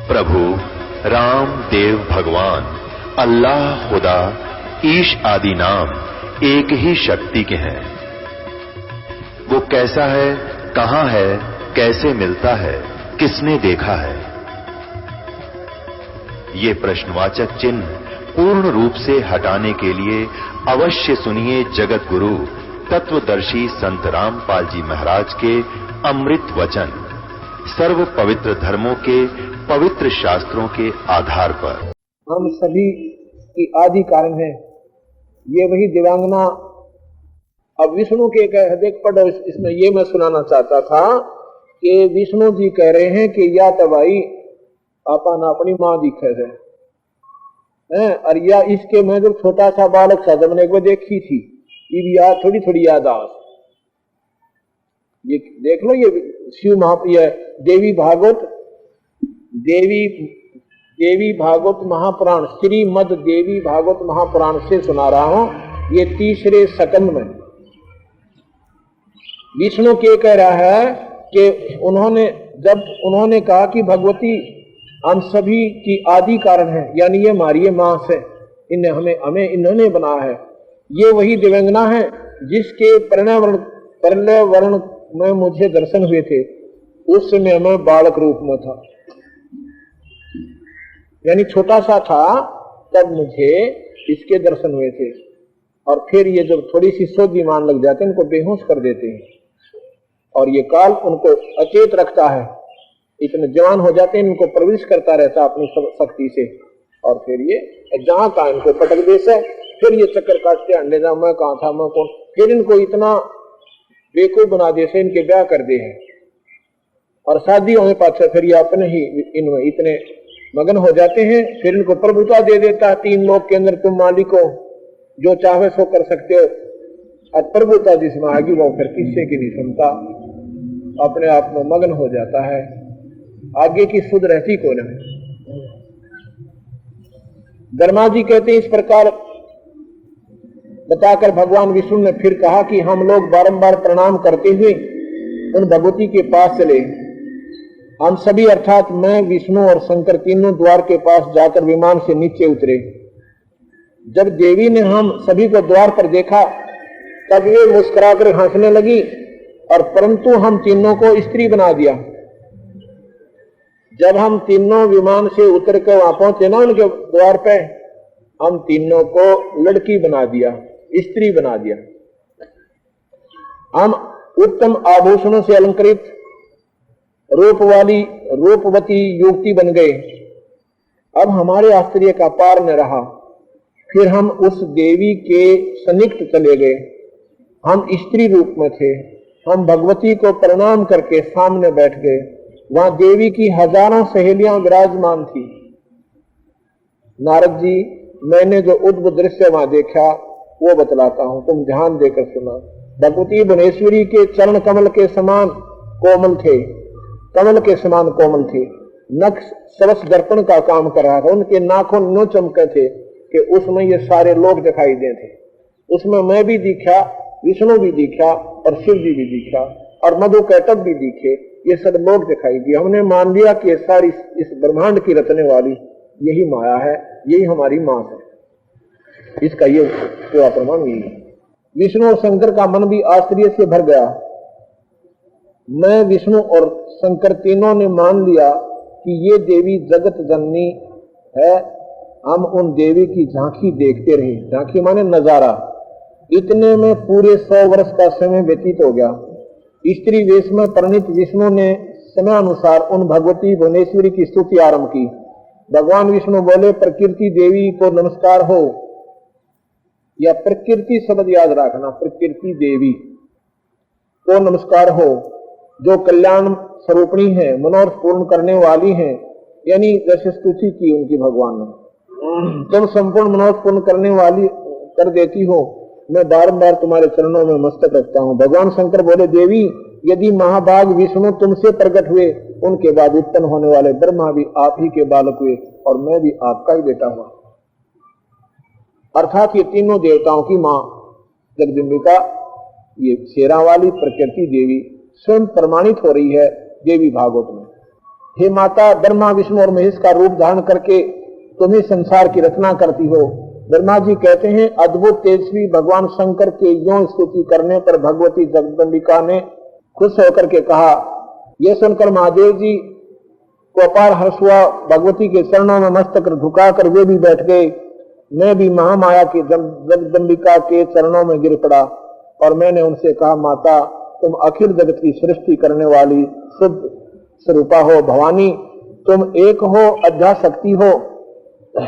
प्रभु राम देव भगवान अल्लाह खुदा ईश आदि नाम एक ही शक्ति के हैं। वो कैसा है, कहां है, कैसे मिलता है, किसने देखा है? ये प्रश्नवाचक चिन्ह पूर्ण रूप से हटाने के लिए अवश्य सुनिए जगत गुरु तत्वदर्शी संत रामपाल जी महाराज के अमृत वचन, सर्व पवित्र धर्मों के पवित्र शास्त्रों के आधार पर। हम सभी की आदि कारण है। ये वही दिव्यांगना अब विष्णु के कह देख पढ़ो, इसमें ये मैं सुनाना चाहता था कि विष्णु जी कह रहे हैं कि या तो भाई आपा ना अपनी माँ दिखे है, और या इसके मैं जब छोटा सा बालक था जब मैंने को देखी थी, ये भी याद थोड़ी थोड़ी याद आ। ये देख लो, ये शिव ये देवी भागवत महापुराण, श्रीमद देवी भागवत महापुराण से सुना रहा हूं। ये तीसरे सकंद में विष्णु के कह रहा है कि उन्होंने कहा कि भगवती हम सभी की आदि कारण है, यानी ये हमारी मां से हमें इन्होंने बनाया है। ये वही दिव्यांगना है जिसके पर्यावरण में मुझे दर्शन हुए थे। उस समय मैं बालक रूप में था, यानी छोटा सा था, तब मुझे इसके दर्शन हुए थे। और फिर ये जब थोड़ी सी सोझीमान लग जाते हैं, इनको बेहोश कर देते हैं और ये काल उनको अचेत रखता है। इतने जवान हो जाते हैं, इनको प्रवेश करता रहता अपनी शक्ति से, और फिर ये जहां का इनको पटक देता है। फिर ये चक्कर काटते अंडे जा, मैं कहां था, मैं कौन। फिर इनको इतना बेवकूफ बना दे से इनके ब्याह कर दे हैं, और शादी होने पाछे फिर ये अपने ही इनमें इतने मगन हो जाते हैं। फिर इनको प्रभुता दे देता है, 3 लोग के अंदर तुम मालिक हो, जो चाहे सो कर सकते हो। और प्रभुता जिसमें आएगी वो फिर किसी की नहीं सुनता, अपने आप में मगन हो जाता है, आगे की सुध रहती को न। धर्मा जी कहते हैं, इस प्रकार बताकर भगवान विष्णु ने फिर कहा कि हम लोग बारंबार प्रणाम करते हुए उन भगवती के पास चले। हम सभी अर्थात मैं, विष्णु और शंकर तीनों द्वार के पास जाकर विमान से नीचे उतरे। जब देवी ने हम सभी को द्वार पर देखा तब वे मुस्कुराकर हंसने लगी, और परंतु हम तीनों को स्त्री बना दिया। जब हम तीनों विमान से उतर कर वहां पहुंचे ना उनके द्वार पे, हम तीनों को लड़की बना दिया, स्त्री बना दिया। हम उत्तम आभूषणों से अलंकृत रूपवती युवती बन गए। अब हमारे आश्चर्य का पार न रहा। फिर हम उस देवी के सन्निकट चले गए। हम स्त्री रूप में थे। हम भगवती को प्रणाम करके सामने बैठ गए। वहां देवी की हजारों सहेलियां विराजमान थी। नारद जी, मैंने जो उद्भुत दृश्य वहां देखा वो बतलाता हूं, तुम ध्यान देकर सुना। भगवती भुवनेश्वरी के चरण कमल के समान कोमल थे, कमल के समान कोमल थे। नख सरस दर्पण का काम कर रहा था। उनके नाखून नो चमके थे कि उसमें ये सारे लोग दिखाई दे थे। उसमें मैं भी दिखा, विष्णु भी दिखा, और शिव जी भी दिखा, और मधु कैटभ भी दिखे। ये सब लोग दिखाई दिए। हमने मान लिया कि सारी इस ब्रह्मांड की रचने वाली यही माया है, यही हमारी मां है। इसका ये सेवा प्रमाण यही है। विष्णु और शंकर का मन भी आश्चर्य से भर गया। मैं, विष्णु और शंकर तीनों ने मान लिया कि ये देवी जगत जननी है। हम उन देवी की झांकी देखते रहे। झांकी माने नजारा। इतने में पूरे 100 वर्ष का समय व्यतीत हो गया। स्त्री वेश में परिणित विष्णु ने समय अनुसार उन भगवती भुवनेश्वरी की स्तुति आरंभ की। भगवान विष्णु बोले, प्रकृति देवी को नमस्कार हो। या प्रकृति शब्द याद रखना, प्रकृति देवी को नमस्कार हो, जो कल्याण स्वरूपणी है, मनोरथ पूर्ण करने वाली है। यानी जैसे स्तुति की उनकी भगवान ने, तुम संपूर्ण मनोरथ पूर्ण करने वाली कर देती हो। मैं बारंबार तुम्हारे चरणों में मस्तक रखता हूँ। भगवान शंकर बोले, देवी, यदि महाभाग विष्णु तुमसे प्रकट हुए, उनके बाद उत्पन्न होने वाले ब्रह्मा भी आप ही के बालक हुए, और मैं भी आपका ही बेटा हुआ। अर्थात ये तीनों देवताओं की मां जगदम्बिका, ये शेरा वाली प्रकृति देवी स्वयं प्रमाणित हो रही है देवी भागवत में। हे माता, ब्रह्मा विष्णु और महेश का रूप धारण करके तुम ही संसार की रचना करती हो। ब्रह्मा जी कहते हैं, अद्भुत तेजस्वी भगवान शंकर के यों स्तुति करने पर भगवती जगदम्बिका ने खुश होकर के कहा। यह सुनकर महादेव जी को अपार हर्ष हुआ। भगवती के चरणों में मस्तक झुकाकर वे भी बैठ गए। मैं भी महामाया की जगदम्बिका के चरणों में गिर पड़ा और मैंने उनसे कहा, माता, तुम अखिल जगत की सृष्टि करने वाली शुद्ध स्वरूपा हो। भवानी, तुम एक हो, अध्याशक्ति हो,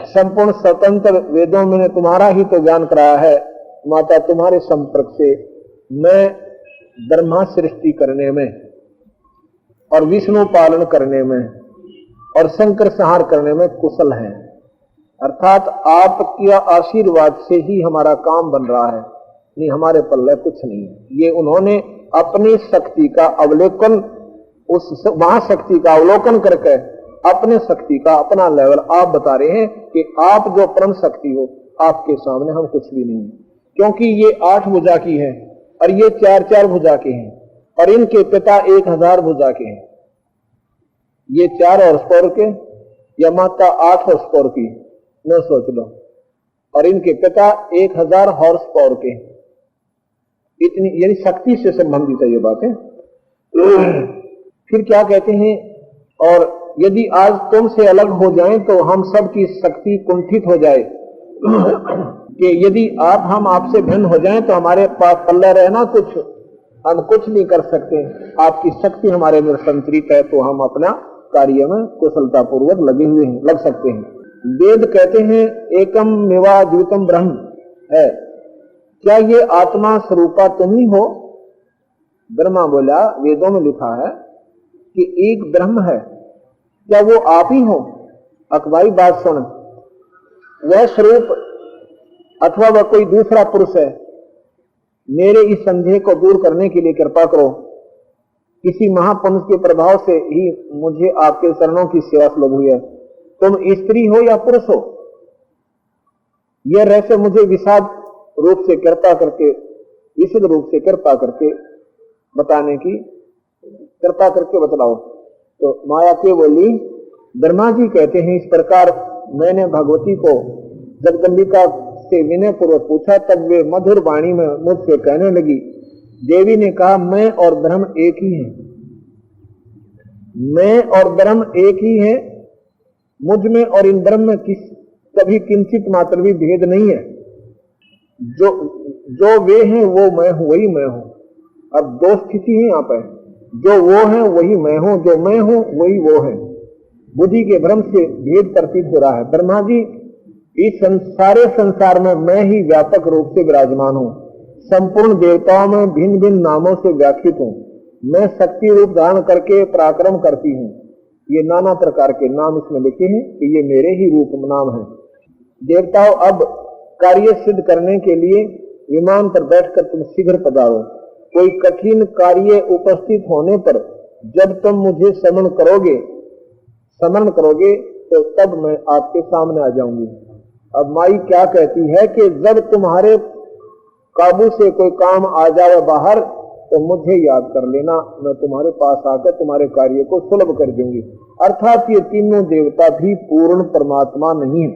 संपूर्ण स्वतंत्र। वेदों में तुम्हारा ही तो ज्ञान कराया है। माता, तुम्हारे संपर्क से मैं ब्रह्मा सृष्टि करने में और विष्णु पालन करने में और शंकर संहार करने में कुशल हैं। अर्थात आपके आशीर्वाद से ही हमारा काम बन रहा है, नहीं हमारे पल्ले कुछ नहीं है। ये उन्होंने अपनी शक्ति का अवलोकन, उस महाशक्ति का अवलोकन करके अपने शक्ति का अपना लेवल आप बता रहे हैं कि आप जो परम शक्ति हो, आपके सामने हम कुछ भी नहीं है। क्योंकि ये 8 भुजा की है और ये 4-4 भुजा के हैं और इनके पिता 1000 भुजा के हैं। ये 4 हॉर्स पावर के या माता 8 हॉर्स पावर की, न सोच लो, और इनके पिता 1000 हॉर्स पावर के। इतनी यानी शक्ति से संबंधित है ये बातें। फिर क्या कहते हैं, और यदि आज तुमसे अलग हो जाएं तो हम सब की शक्ति कुंठित हो जाए कि यदि हम आपसे भिन्न हो जाएं तो हमारे पास पल्ला रहना कुछ, हम कुछ नहीं कर सकते। आपकी शक्ति हमारे अंदर संतरित है तो हम अपना कार्य में कुशलता पूर्वक लग सकते हैं। वेद कहते हैं एकम मेवा द्वितम ब्रह्म है। क्या ये आत्मा स्वरूपा तुम ही हो? ब्रह्मा बोला, वेदों में लिखा है कि एक ब्रह्म है, क्या वो आप ही हो? अकबाई बात सुन, वह स्वरूप अथवा वह कोई दूसरा पुरुष है? मेरे इस संदेह को दूर करने के लिए कृपा करो। किसी महापुरुष के प्रभाव से ही मुझे आपके चरणों की सेवा सुलभ हुई है। तुम स्त्री हो या पुरुष हो, यह रहस्य मुझे विशद रूप से कृपा करके बताने की कृपा करके बतलाओ। तो माया के बोली, ब्रह्मा जी कहते हैं, इस प्रकार मैंने भगवती को जगदम्बिका से विनय पूर्वक पूछा, तब वे मधुर वाणी में मुझसे कहने लगी। देवी ने कहा, मैं और ब्रह्म एक ही हैं। मैं और ब्रह्म एक ही है। मुझ में और इन ब्रह्म में कभी किंचित मात्र भी भेद नहीं है। जो वे हैं वो मैं हूं, वही मैं हूं। अब दो स्थिति है यहाँ पर, जो वो है वही मैं हूं, जो मैं हूं वही वो है। बुद्धि के भ्रम से भेद प्रतीत हो रहा है। ब्रह्मा जी, इस सारे संसार में मैं ही व्यापक रूप से विराजमान हूं। संपूर्ण देवताओं में भिन्न भिन्न नामों से व्याख्यित हूं। मैं शक्ति रूप धारण करके पराक्रम करती हूं। ये नाना प्रकार के नाम इसमें लिखे हैं कि ये मेरे ही रूप नाम है। देवताओं, अब कार्य सिद्ध करने के लिए विमान पर बैठकर तुम शीघ्र पधारो। कोई कठिन कार्य उपस्थित होने पर जब तुम मुझे समरण करोगे तो तब मैं आपके सामने आ जाऊंगी। अब माई क्या कहती है कि जब तुम्हारे काबू से कोई काम आ जाए बाहर तो मुझे याद कर लेना, मैं तुम्हारे पास आकर तुम्हारे कार्य को सुलभ कर दूंगी। अर्थात ये तीनों देवता भी पूर्ण परमात्मा नहीं है,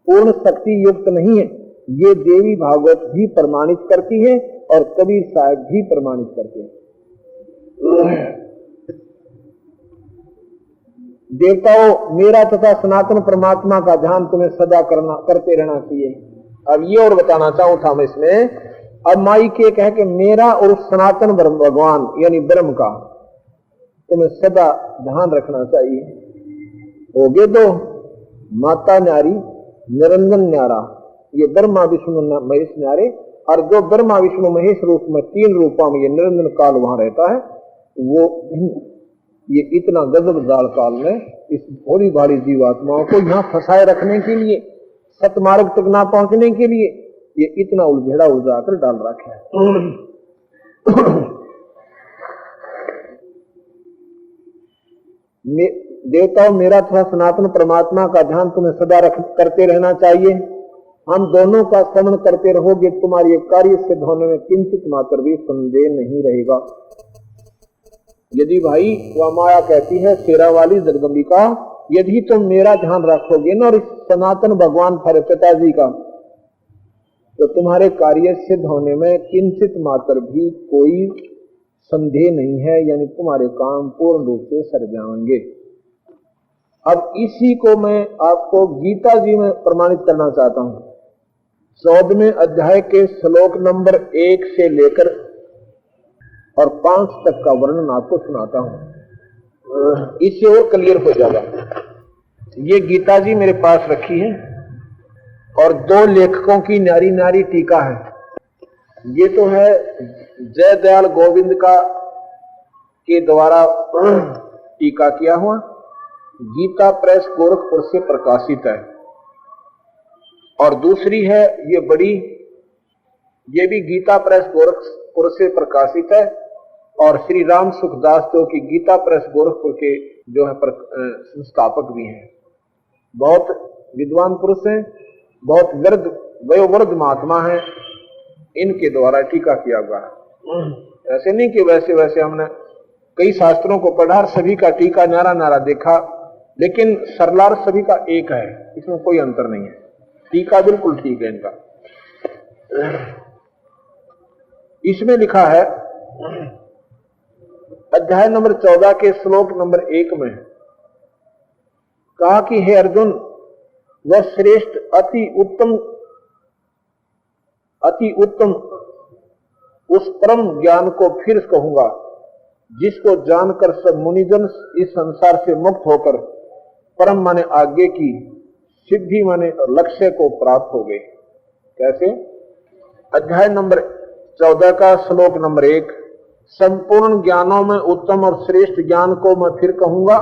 पूर्ण शक्ति युक्त नहीं है। ये देवी भागवत भी प्रमाणित करती है और कबीर साहब भी प्रमाणित करते हैं। देवताओं, मेरा तथा सनातन परमात्मा का ध्यान तुम्हें सदा करते रहना चाहिए। अब ये और बताना चाहूं था मैं इसमें, अब माई के कह के मेरा और सनातन भगवान यानी ब्रह्म का तुम्हें सदा ध्यान रखना चाहिए। होगे तो माता न्यारी निरंजन न्यारा, ये ब्रह्मा विष्णु महेश न्यारे। और जो ब्रह्मा विष्णु महेश रूप में 3 रूपों में ये निरंजन काल वहां रहता है, वो ये इतना गजब जाल काल में इस भोली भारी जीवात्माओं को यहाँ फंसाए रखने के लिए, सतमार्ग तक ना पहुंचने के लिए ये इतना उलझेड़ा उलझा कर डाल रखा है। देवताओं, मेरा तथा सनातन परमात्मा का ध्यान तुम्हें सदा करते रहना चाहिए। हम दोनों का श्रवण करते रहोगे, तुम्हारे कार्य सिद्ध होने में किंचित मात्र भी संदेह नहीं रहेगा। यदि भाई वह माया कहती है शेरा वाली जगदम्बिका, यदि तुम मेरा ध्यान रखोगे ना और इस सनातन भगवान हरे पिताजी का, तो तुम्हारे कार्य सिद्ध होने में किंचित मात्र भी कोई संदेह नहीं है, यानी तुम्हारे काम पूर्ण रूप से सर जाएंगे। अब इसी को मैं आपको गीता जी में प्रमाणित करना चाहता हूं। 14वें अध्याय के श्लोक नंबर 1 से लेकर और 5 तक का वर्णन आपको सुनाता हूं, इससे और क्लियर हो जाएगा। ये गीता जी मेरे पास रखी है और 2 लेखकों की न्यारी न्यारी टीका है। ये तो है जय दयाल गोविंद का के द्वारा टीका किया हुआ, गीता प्रेस गोरखपुर से प्रकाशित है। और दूसरी है ये बड़ी, ये भी गीता प्रेस गोरखपुर से प्रकाशित है और श्री राम सुखदास जो की गीता प्रेस गोरखपुर के जो है संस्थापक भी हैं। बहुत विद्वान पुरुष हैं, बहुत वयोवृद्ध महात्मा हैं, इनके द्वारा टीका किया हुआ है। ऐसे नहीं कि वैसे वैसे हमने कई शास्त्रों को पढ़ा, सभी का टीका नारा नारा देखा, लेकिन सरलार सभी का एक है, इसमें कोई अंतर नहीं है। टीका बिल्कुल ठीक है इनका। इसमें लिखा है अध्याय नंबर 14 के श्लोक नंबर 1 में कहा कि हे अर्जुन, वह श्रेष्ठ अति उत्तम उस परम ज्ञान को फिर कहूंगा जिसको जानकर सब मुनिजन इस संसार से मुक्त होकर परम माने आगे की सिद्धि माने लक्ष्य को प्राप्त हो गए। कैसे? अध्याय नंबर 14 का श्लोक नंबर 1, संपूर्ण ज्ञानों में उत्तम और श्रेष्ठ ज्ञान को मैं फिर कहूंगा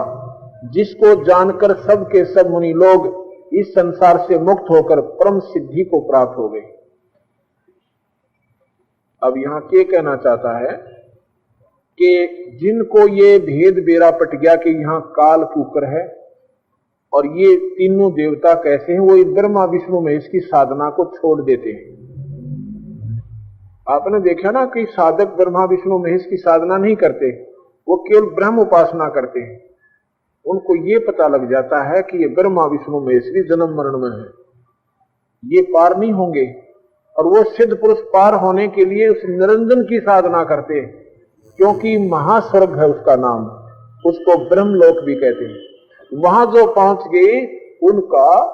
जिसको जानकर सब के सब मुनि लोग इस संसार से मुक्त होकर परम सिद्धि को प्राप्त हो गए। अब यहां क्या कहना चाहता है कि जिनको ये भेद बेरा पट गया कि यहां काल कुकर है और ये तीनों देवता कैसे हैं, वो ब्रह्मा विष्णु महेश की साधना को छोड़ देते हैं। आपने देखा ना कि साधक ब्रह्मा विष्णु महेश की साधना नहीं करते, वो केवल ब्रह्म उपासना करते हैं। उनको ये पता लग जाता है कि ये ब्रह्मा विष्णु महेश भी जन्म मरण में है, ये पार नहीं होंगे, और वो सिद्ध पुरुष पार होने के लिए उस निरंजन की साधना करते हैं, क्योंकि महास्वर्ग है उसका नाम, उसको ब्रह्मलोक भी कहते हैं। वहां जो पहुंच गए उनका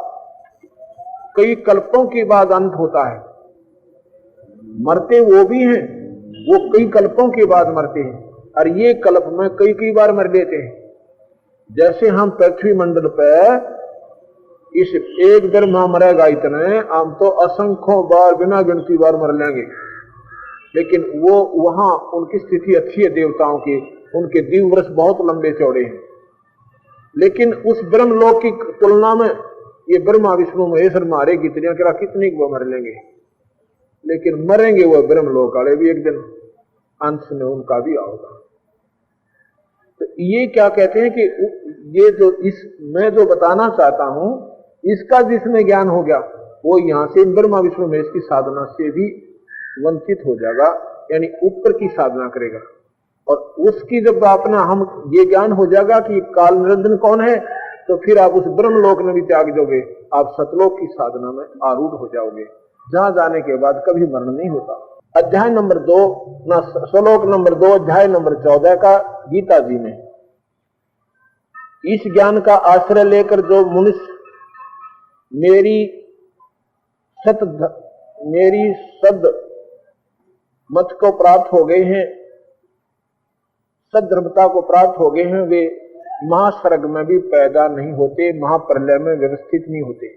कई कल्पों के बाद अंत होता है। मरते वो भी हैं, वो कई कल्पों के बाद मरते हैं, और ये कल्प में कई बार मर लेते हैं। जैसे हम पृथ्वी मंडल पे इस एक ब्रह्मा मरेगा इतने, हम तो असंख्यों बार बिना गिनती बार मर लेंगे, लेकिन वो वहां उनकी स्थिति अच्छी है देवताओं की, उनके दिव्य वर्ष बहुत लंबे चौड़े हैं। लेकिन उस ब्रह्मलोक की तुलना में ये ब्रह्मा विष्णु महेश मारे कितने वो मर लेंगे, लेकिन मरेंगे वो ब्रह्मलोक वाले भी एक दिन, अंत में उनका भी आओगा। तो ये क्या कहते हैं कि ये जो मैं जो बताना चाहता हूं, इसका जिसमें ज्ञान हो गया वो यहां से ब्रह्मा विष्णु महेश की साधना से भी वंचित हो जाएगा, यानी ऊपर की साधना करेगा। और उसकी जब अपना हम ये ज्ञान हो जाएगा कि काल निरंजन कौन है, तो फिर आप उस ब्रह्मलोक में भी त्याग दोगे, आप सतलोक की साधना में आरूढ़ हो जाओगे, जहां जाने के बाद कभी मरण नहीं होता। अध्याय नंबर 2 श्लोक नंबर 2 अध्याय नंबर 14 का गीता जी में, इस ज्ञान का आश्रय लेकर जो मनुष्य मेरी सद मत को प्राप्त हो गए हैं, सद्धर्मता को प्राप्त हो गए हैं, वे महास्वर्ग में भी पैदा नहीं होते, महाप्रलय में व्यवस्थित नहीं होते।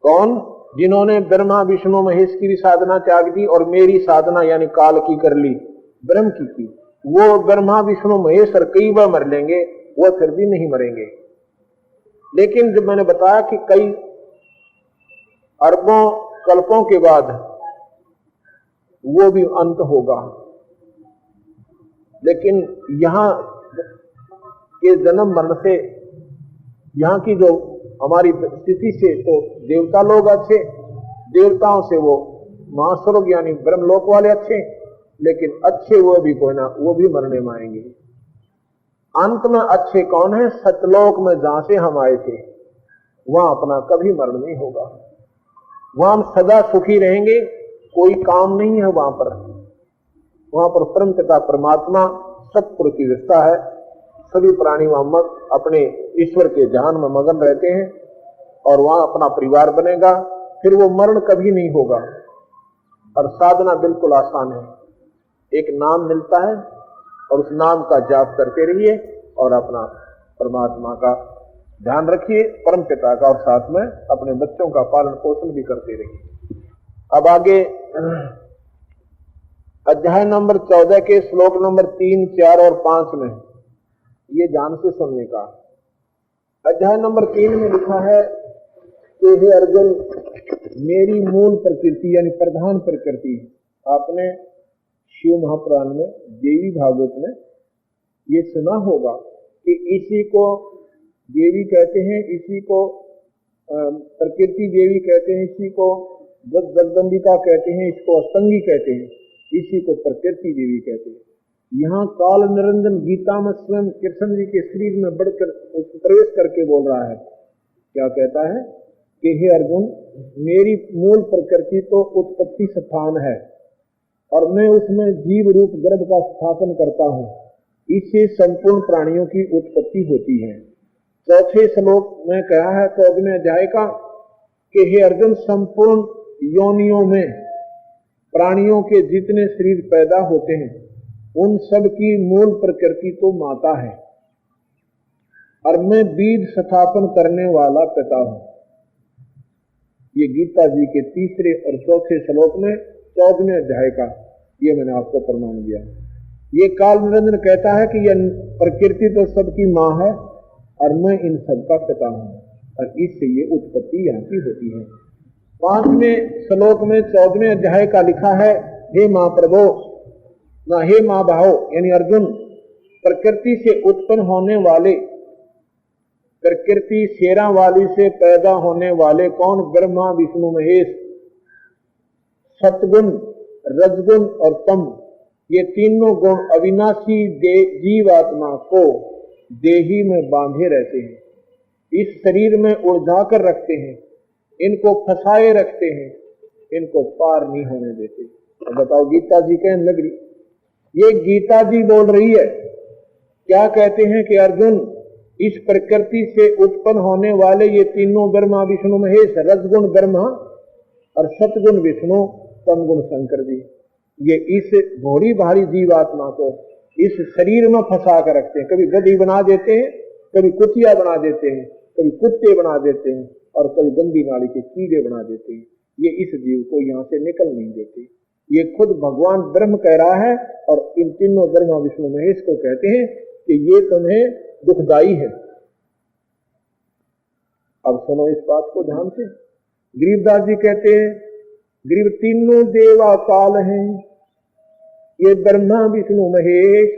कौन? जिन्होंने ब्रह्मा विष्णु महेश की भी साधना त्याग दी और मेरी साधना यानी काल की कर ली, ब्रह्म की, वो ब्रह्मा विष्णु महेश और कई बार मर लेंगे, वो फिर भी नहीं मरेंगे। लेकिन जब मैंने बताया कि कई अरबों कल्पों के बाद वो भी अंत होगा, लेकिन यहां के जन्म मरण से, यहां की जो हमारी स्थिति से, तो देवता लोग अच्छे, देवताओं से वो महास्वर्ग यानी ब्रह्मलोक वाले अच्छे, लेकिन अच्छे वो भी कोई ना, वो भी मरने में आएंगे। अंत में अच्छे कौन है? सतलोक में जहां से हम आए थे, वहां अपना कभी मरण नहीं होगा, वहां हम सदा सुखी रहेंगे, कोई काम नहीं है वहां पर परम पिता परमात्मा सत्पुरुष की व्यवस्था है। सभी प्राणी वहां अपने ईश्वर के ध्यान में मगन रहते हैं और वहां अपना परिवार बनेगा, फिर वो मरण कभी नहीं होगा। और साधना बिल्कुल आसान है, एक नाम मिलता है और उस नाम का जाप करते रहिए और अपना परमात्मा का ध्यान रखिए, परम पिता का, और साथ में अपने बच्चों का पालन पोषण भी करते रहिए। अब आगे अध्याय नंबर 14 के श्लोक नंबर 3, 4 और 5 में ये ध्यान से सुनने का। अध्याय नंबर 3 में लिखा है कि हे अर्जुन, मेरी मूल प्रकृति यानी प्रधान प्रकृति, आपने शिव महापुराण में देवी भागवत में ये सुना होगा कि इसी को देवी कहते हैं, इसी को प्रकृति देवी कहते हैं, इसी को जगदम्बिका कहते हैं, इसको अष्टंगी कहते हैं, इसी को प्रकृति देवी कहते हैं। यहाँ काल निरंजन गीता में स्वयं कृष्ण जी के शरीर में बढ़कर प्रवेश करके बोल रहा है। क्या कहता है कि हे अर्जुन, मेरी मूल प्रकृति तो उत्पत्ति स्थान है और मैं उसमें जीव रूप गर्भ का स्थापन करता हूँ, इससे संपूर्ण प्राणियों की उत्पत्ति होती है। चौथे श्लोक में कहा है 14वें अध्याय का कि हे अर्जुन, संपूर्ण योनियों में प्राणियों के जितने शरीर पैदा होते हैं उन सब की मूल प्रकृति तो माता है और मैं बीज स्थापन करने वाला पिता हूं। ये गीता जी के 3 और 4 श्लोक में 14वें अध्याय का ये मैंने आपको प्रमाण दिया। ये काल निरंजन कहता है कि यह प्रकृति तो सबकी माँ है और मैं इन सबका पिता हूं और इससे ये उत्पत्ति यहाँ की होती है। 5वें श्लोक में 14वें अध्याय का लिखा है, हे माँ प्रभो, ना हे माँ भाव यानी अर्जुन, प्रकृति से उत्पन्न होने वाले, प्रकृति शेरा वाली से पैदा होने वाले कौन? ब्रह्मा विष्णु महेश, सतगुण रजगुण और तम, ये तीनों गुण अविनाशी जीवात्मा को देही में बांधे रहते हैं, इस शरीर में उलझा कर रखते हैं, इनको फंसाए रखते हैं, इनको पार नहीं होने देते। अब बताओ, गीता जी कहने लग रही, ये गीता जी बोल रही है, क्या कहते हैं कि अर्जुन, इस प्रकृति से उत्पन्न होने वाले ये तीनों ब्रह्मा विष्णु महेश, रजगुण ब्रह्मा और सतगुण विष्णु, तमगुण शंकर जी, ये इस घोड़ी भारी जीवात्मा को इस शरीर में फंसा कर रखते हैं। कभी गधी बना देते हैं, कभी कुतिया बना देते हैं, कभी कुत्ते बना देते हैं और कभी गंदी नाली के कीड़े बना देते हैं। ये इस जीव को यहाँ से निकल नहीं देते। ये खुद भगवान ब्रह्म कह रहा है और इन तीनों ब्रह्मा विष्णु महेश को कहते हैं कि ये तुम्हें दुखदाई है। अब सुनो इस बात को ध्यान से। गरीबदास जी कहते हैं, गरीब तीनों देवा काल हैं, ये ब्रह्मा विष्णु महेश,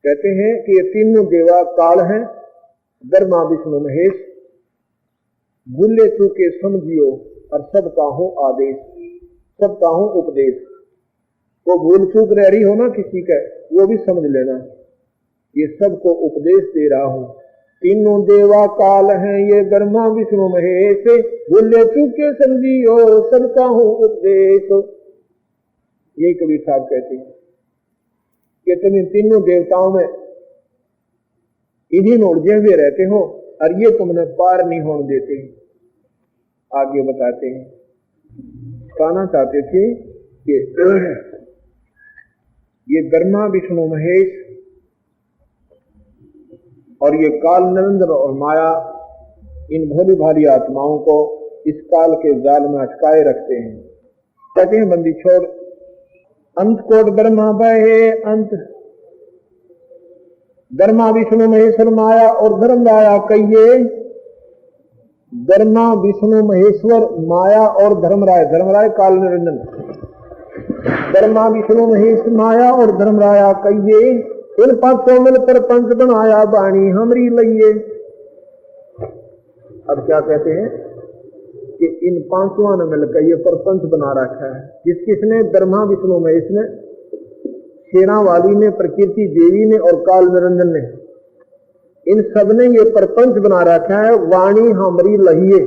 कहते हैं कि ये तीनों देवा काल हैं, ब्रह्मा विष्णु महेश, भूले चूके समझियो और सबका हो आदेश, सबका हो उपदेश। को भूल चूक रह रही हो ना किसी का, वो भी समझ लेना, ये सबको उपदेश दे रहा हूं। तीनों देवा काल हैं, ये ब्रह्मा विष्णु महेश, भूले चूके समझियो सबका हो उपदेश। ये कबीर साहब कहते हैं कि तुम इन तीनों देवताओं में इन्हीं में उलझे हुए रहते हो और ये तुमने पार नहीं होने देते। आगे बताते हैं, कहना चाहते थे कि ये ब्रह्मा विष्णु महेश और ये काल निरंजन और माया इन भोली भाली आत्माओं को इस काल के जाल में अटकाए रखते हैं। कहते हैं बंदी छोड़, अंत कोट ब्रह्मा बहे अंत, ब्रह्मा विष्णु महेश्वर माया और धर्म राया कहिए। ब्रह्मा विष्णु महेश्वर माया और धर्मराय, धर्मराय काल निरंजन, ब्रह्मा विष्णु महेश माया और धर्मराया कहिए, इन पांचों मिल पर पंच बनाया बाणी हमरी लइए। अब क्या कहते हैं कि इन पांचों ने मिलकर ये प्रपंच बना रखा है। किसने? ब्रह्मा, विष्णु, महेश ने, सेना वाली ने, प्रकृति देवी ने और काल निरंजन ने। इन सब ने ये प्रपंच बना रखा है। वाणी हमारी लहिए,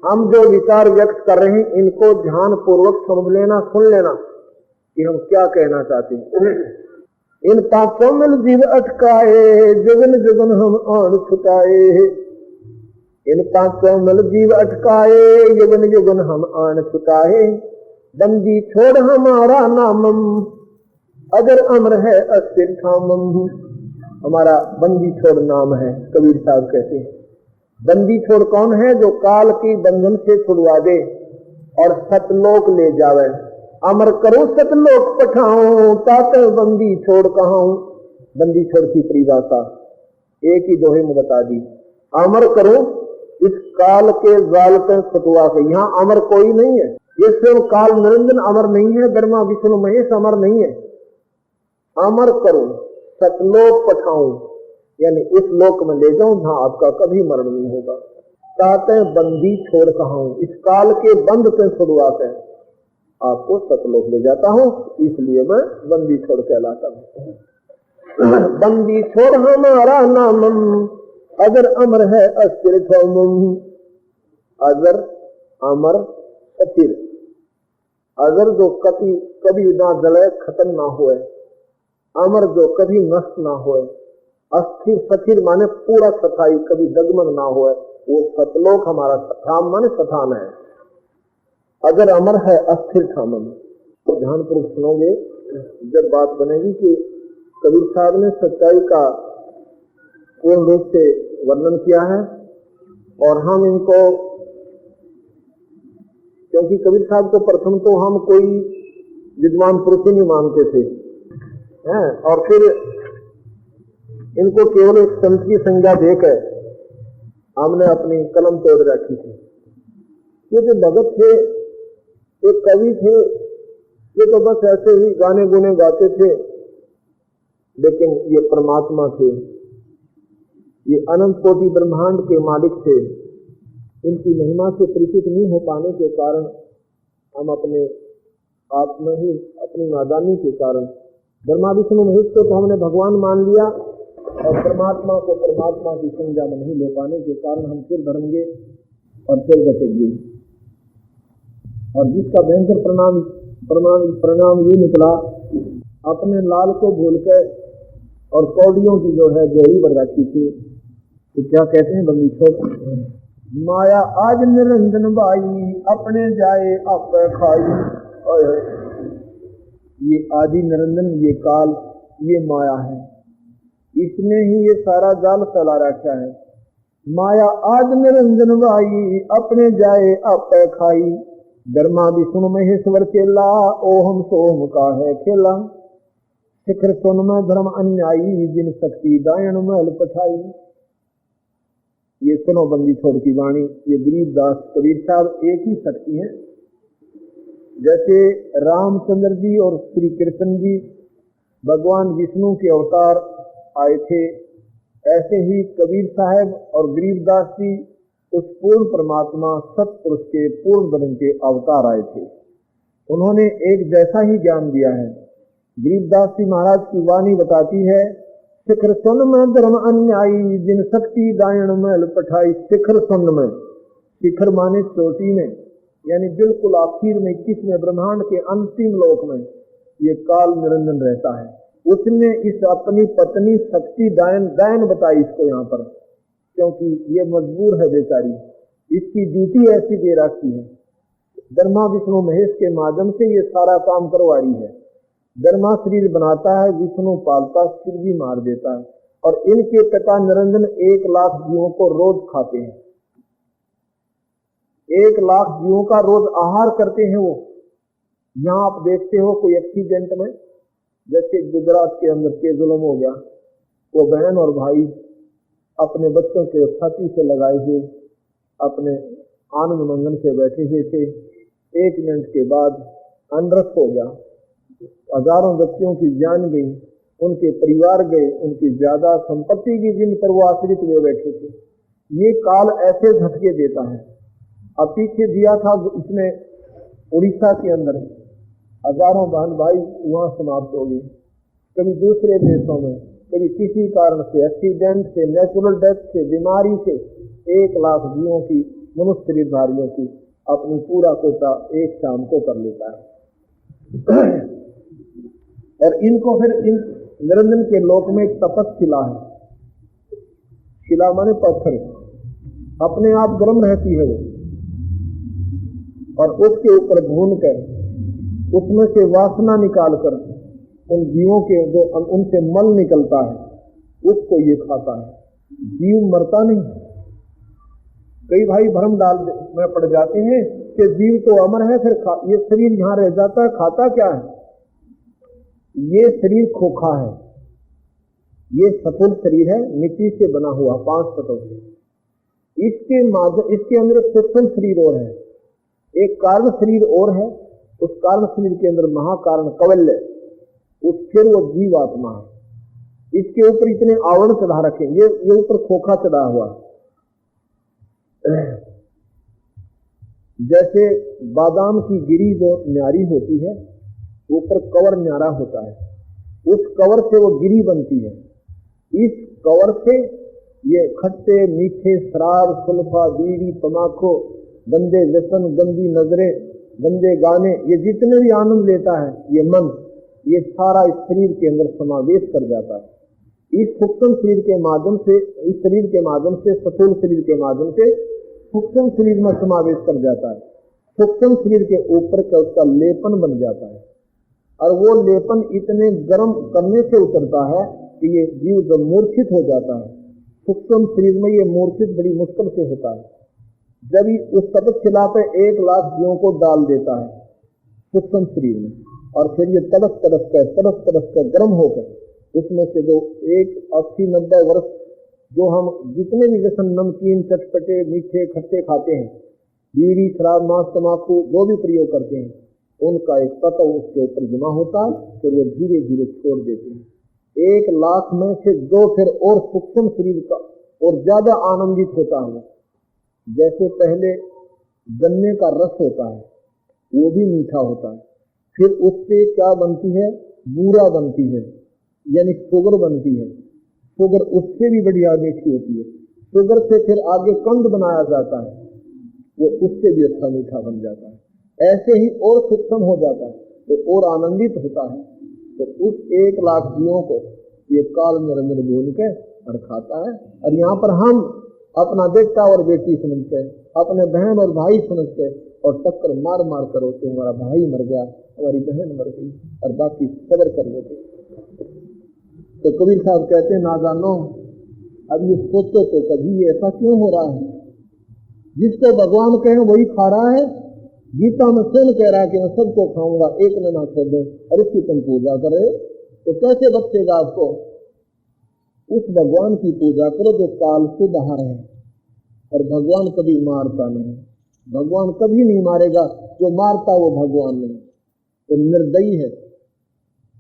हम जो विचार व्यक्त कर रहे हैं इनको ध्यान पूर्वक समझ लेना, सुन लेना कि हम क्या कहना चाहते हैं। इन पांचों में जीव अटकाए, जुगन जुगन हम आन छुटाए। इन पांचों में जीव अटकाए, जुगन जुगन हम आन छुटाए। बंदी छोड़ हमारा नामम, अगर अमर है अस्थिर ठामम। हमारा बंदी छोड़ नाम है, कबीर साहब कहते हैं। बंदी छोड़ कौन है? जो काल की बंधन से छुड़वा दे और सतलोक ले जावे। अमर करो सतलोक पठाऊं, ताते बंदी छोड़ कहाऊं। बंदी छोड़ की परिभाषा एक ही दोहे में बता दी। अमर करो इस काल के जाल पे छुटवा के। यहाँ अमर कोई नहीं है, ये स्वयं काल निरंजन अमर नहीं है, ब्रह्मा विष्णु महेश अमर नहीं है। अमर करो सतलोक पठाऊं, यानी इस लोक में ले जाऊं जहां आपका कभी मरण नहीं होगा। ताते बंदी छोड़ कहाऊं, इस काल के बंद से छुड़वा कर आपको सतलोक ले जाता हूं, इसलिए मैं बंदी छोड़ कहलाता हूं। बंदी छोड़ हमारा नामम, अगर अमर है अस्थिर ठोमम। अगर अमर अस्थिर, अगर जो कभी ना जले खत्म ना होए, अमर जो कभी नष्ट ना होए। अस्थिर सथिर माने पूरा सफाई, कभी दगमग ना होए, वो सतलोक हमारा ठाम माने स्थान है। अगर अमर है अस्थिर ठामम, तो ध्यानपूर्वक सुनोगे जब बात बनेगी कि कबीर साहब ने सच्चाई का पूर्ण रूप से वर्णन किया है। और हम इनको, क्योंकि कबीर साहब को प्रथम तो हम कोई विद्वान पुरुष ही नहीं मानते थे हैं, और फिर इनको केवल एक संत की संज्ञा देकर हमने अपनी कलम तोड़ रखी थी। ये जो भगत थे, एक कवि थे, ये तो बस ऐसे ही गाने गुने गाते थे, लेकिन ये परमात्मा थे, ये अनंत कोटि ब्रह्मांड के मालिक थे। इनकी महिमा से परिचित नहीं हो पाने के कारण हम अपने आप में ही अपनी नादानी के कारण ब्रह्मा विष्णु महेश को तो हमने भगवान मान लिया, और परमात्मा को परमात्मा की संज्ञा में नहीं ले पाने के कारण हम फिर धर्मगे और फिर भटकेंगे। और जिसका भयंकर परिणाम ये निकला, अपने लाल को भूल कर और कौड़ियों की जो है जोड़ी बढ़ रखी थी। तो क्या कहते हैं बंदी छोड़, माया आज निरंजन बाई, अपने जाए आप खाई। ये आदि निरंजन, ये काल, ये माया है, इसने ही ये सारा जाल फैला रखा है। माया आज निरंजन बाई, अपने जाए आप खाई। ब्रह्मा विष्णु महेश्वर केला, ओहम सोहम का है खेला। शिखर सुन में धर्म अन्यायी, जिन शक्ति दायन महल पठाई। ये सुनो बंदी छोड़ की वाणी, ये गरीबदास कबीर साहब एक ही शक्ति है। जैसे रामचंद्र जी और श्री कृष्ण जी भगवान विष्णु के अवतार आए थे, ऐसे ही कबीर साहब और गरीबदास जी उस पूर्ण परमात्मा सतपुरुष के पूर्ण धर्म के अवतार आए थे। उन्होंने एक जैसा ही ज्ञान दिया है। गरीबदास जी महाराज की वाणी बताती है, शिखर सुन में धर्म अन्यायी, जिन शक्ति दायण महल पठाई। शिखर सुन में, शिखर माने चोटी में, यानी बिल्कुल आखिर में, 21वें ब्रह्मांड के अंतिम लोक में ये काल निरंजन रहता है। उसने इस अपनी पत्नी शक्ति दायन बताई इसको यहाँ पर, क्योंकि ये मजबूर है बेचारी, इसकी ड्यूटी ऐसी दे रखी है। ब्रह्मा विष्णु महेश के माध्यम से ये सारा काम करवा रही है। ब्रह्मा शरीर बनाता है, विष्णु पालता, सिर भी मार देता है। और इनके पिता निरंजन 1 लाख जीवों को रोज खाते हैं। 1 लाख जीवों का रोज आहार करते हैं वो। यहाँ आप देखते हो कोई एक्सीडेंट में, जैसे गुजरात के अंदर के जुल्म हो गया, वो बहन और भाई अपने बच्चों के छाती से लगाए हुए अपने आनंद मंगन से बैठे हुए थे। 1 मिनट के बाद अनर्थ हो गया, हजारों व्यक्तियों की जान गई, उनके परिवार गए, उनकी ज्यादा संपत्ति की जिन पर वो आश्रित हुए बैठे थे। ये काल ऐसे झटके देता है। अब पीछे दिया था इसमें उड़ीसा के अंदर हजारों बहन भाई वहां समाप्त हो गए, कभी दूसरे देशों में, कभी किसी कारण से, एक्सीडेंट से, नेचुरल डेथ से, बीमारी से 1 लाख जीवों की, मनुष्य शरीरधारियों की अपनी पूरा कोटा एक शाम को कर लेता है। और इनको फिर इन निरंजन के लोक में एक तपस्शिला है, शिला माने पत्थर, अपने आप गर्म रहती है वो, और उसके ऊपर भूनकर उसमें से वासना निकालकर उन जीवों के जो उनसे मल निकलता है उसको ये खाता है। जीव मरता नहीं। कई भाई भ्रम डाल में पड़ जाते हैं कि जीव तो अमर है, फिर ये शरीर यहां रह जाता है, खाता क्या है? ये शरीर खोखा है, ये सफल शरीर है, मिट्टी से बना हुआ 5 तत्वों से। इसके अंदर सूक्ष्म शरीर और है, एक कारण शरीर और है, उस कारण शरीर के अंदर महाकारण कवल्य, उस फिर वो जीवात्मा है। इसके ऊपर इतने आवरण चढ़ा रखे, ये ऊपर खोखा चढ़ा हुआ, जैसे बादाम की गिरी जो न्यारी होती है, ऊपर कवर न्यारा होता है, उस कवर से वो गिरी बनती है। इस कवर से ये खट्टे मीठे शराब, सुल्फा, बीड़ी, तमाकू, गंदे व्यसन, गंदी नजरें, गंदे गाने, ये जितने भी आनंद लेता है ये मन, ये सारा इस शरीर के अंदर समावेश कर जाता है। इस सूक्ष्म शरीर के माध्यम से, इस शरीर के माध्यम से, स्थूल शरीर के माध्यम से सूक्ष्म शरीर में समावेश कर जाता है। सूक्ष्म शरीर के ऊपर का उसका लेपन बन जाता है, और वो लेपन इतने गर्म करने से उतरता है कि ये जीव जब मूर्छित हो जाता है, सूक्ष्म शरीर में ये मूर्छित बड़ी मुश्किल से होता है। जब उस तपस्शिला पे 1 लाख जीवों को डाल देता है सूक्ष्म शरीर में, और फिर ये तड़प कर गर्म होकर उसमें से जो 80-90 वर्ष जो हम जितने भी व्यसन, नमकीन, चटपटे, मीठे, खट्टे खाते हैं, बीड़ी, शराब, मांस, तमाकू जो भी प्रयोग करते हैं, उनका एक तत्व उसके ऊपर जमा होता है, फिर वो धीरे धीरे छोड़ देते हैं। 1 लाख में से 2 फिर और सूक्ष्म शरीर का और ज्यादा आनंदित होता है। जैसे पहले गन्ने का रस होता है, वो भी मीठा होता है, फिर उससे क्या बनती है? बूरा बनती है, यानी शुगर बनती है। शुगर उससे भी बढ़िया मीठी होती है। शुगर से फिर आगे कंद बनाया जाता है, वो उससे भी अच्छा मीठा बन जाता है। ऐसे ही और सूक्ष्म हो जाता है तो और आनंदित होता है। तो उस 1 लाख जीवों को ये काल निरंजन बोल के और खाता है। और यहाँ पर हम अपना बेटा और बेटी समझ के, अपने बहन और भाई समझ के, और टक्कर मार मार कर होते, हमारा भाई मर गया, हमारी बहन मर गई, और बाकी सबर कर लेते। तो कबीर साहब कहते हैं, ना जानो अब ये सोचो तो कभी ऐसा क्यों हो रहा है? जिसको भगवान कहे वही खा रहा है। गीता में स्वयं कह रहा है कि मैं सबको खाऊंगा, एक ने ना छोड़ दो, और इसकी तुम पूजा कर रहे हो, तो कैसे बचेगा आपको? उस भगवान की पूजा करो जो काल से बाहर है। और भगवान कभी मारता नहीं, भगवान कभी नहीं मारेगा। जो मारता वो भगवान नहीं, तो निर्दयी है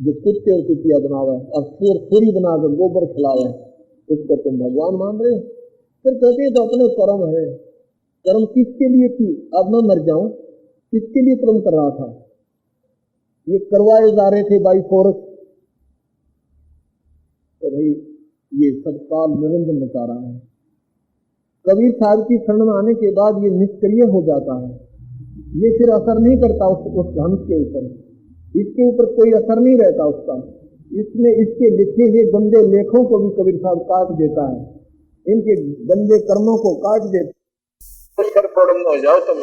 जो कुत्ते और कुतिया बनावा है और सूरी बनाकर गोबर खिलावा है, उसको तुम भगवान मान रहे हो। फिर कहते हैं तो अपने कर्म है। कर्म किसके लिए थी? अब मैं मर जाऊं, किसके लिए कर्म कर रहा था? ये करवाए जा रहे थे बाई फोर्स। तो भाई ये सब काल निरंजन बता रहा है। कबीर साहब की शरण में आने के बाद ये निष्क्रिय हो जाता है, ये फिर असर नहीं करता उस हंस के ऊपर, इसके ऊपर कोई असर नहीं रहता उसका। इसमें इसके लिखे हुए गंदे लेखों को भी कबीर साहब काट देता है, इनके गंदे कर्मों को काट देता है। सर फोड़न हो जाओ तुम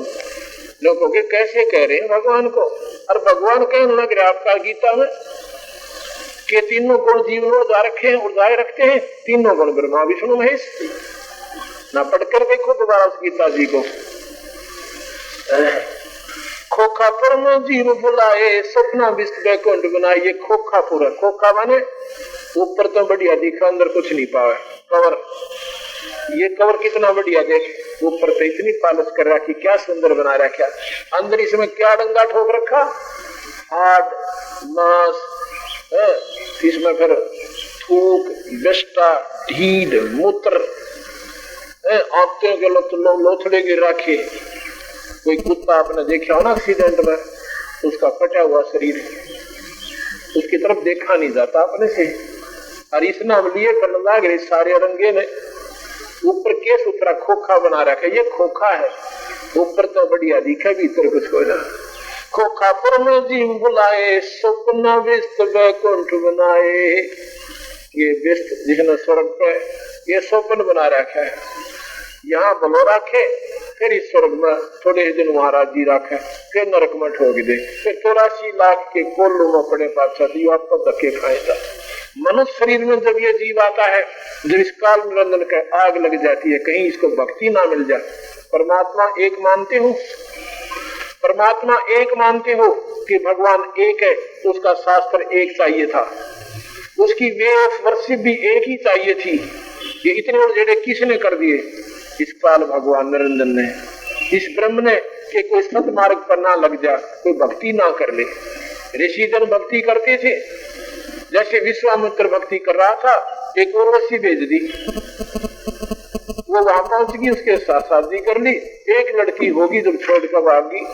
लोगों के, कैसे कह रहे हैं भगवान को? और भगवान कहने लग रहे आपका गीता में कि तीनों गुण जीव में उड़ाए रखते हैं, तीनों गुण ब्रह्मा विष्णु महेश। ना पढ़कर देखो दोबारा उस गीता जी को। खोखापुर में जीव बुलाए, सपना विश्व बैकुंठ बनाए। ये खोखापुर है, खोखा माने ऊपर तो बढ़िया दिखा, अंदर कुछ नहीं पावे कवर। ये कवर कितना बढ़िया देख, ऊपर तो इतनी पालिश कर रखी, क्या सुंदर बना रखा। अंदर इसमें क्या डंगा ठोक रखा, हार्ड मांस, इसमें फिर थूक, विष्टा, ढीड, मूत्र, आंतों के लोथड़े गिर रखे, कोई कुत्ता आपने देखा हो ना एक्सीडेंट में, उसका कटा हुआ शरीर, उसकी तरफ देखा नहीं जाता अपने से। और इस नाम लिए करने लाग रहे सारे रंगे ने ऊपर के सूत्रा खोखा बना रखा, ये खोखा है, ऊपर तो बढ़िया दिखे भीतर कुछ कोई ना। खोखा पर में जीव बुलाए, स्वप्न विस्त वैकुंठ बनाए। ये विस्त जिसने स्वर्ग पे ये स्वप्न बना रखा है, यहाँ बलो रखे, फिर इस स्वर्ग में थोड़े दिन महाराज जी रखे, फिर नरक में ठोक दे, फिर 84 लाख के कोल्लू में पड़े पाछा दी आपको धक्के खाएगा। मनुष्य शरीर में जब ये जीव आता है, जब इस काल निरंजन के आग लग जाती है, कहीं इसको भक्ति ना मिल जाए। परमात्मा एक मानते हो, परमात्मा एक मानते हो कि भगवान एक है, तो उसका शास्त्र एक चाहिए था, उसकी वेद वर्षिप भी एक ही चाहिए थी। ये इतने उड़जेड़े किसने कर दिए? इस काल भगवान निरंजन ने, इस ब्रह्म ने, कि कोई सत मार्ग पर ना लग जा, कोई भक्ति ना कर ले। ऋषि जन भक्ति करते थे, जैसे विश्वामित्र भक्ति कर रहा था, एक उर्वशी भेज दी, वो वहां पहुंच गई, उसके साथ शादी कर ली, एक लड़की होगी जब छोड़कर भागी,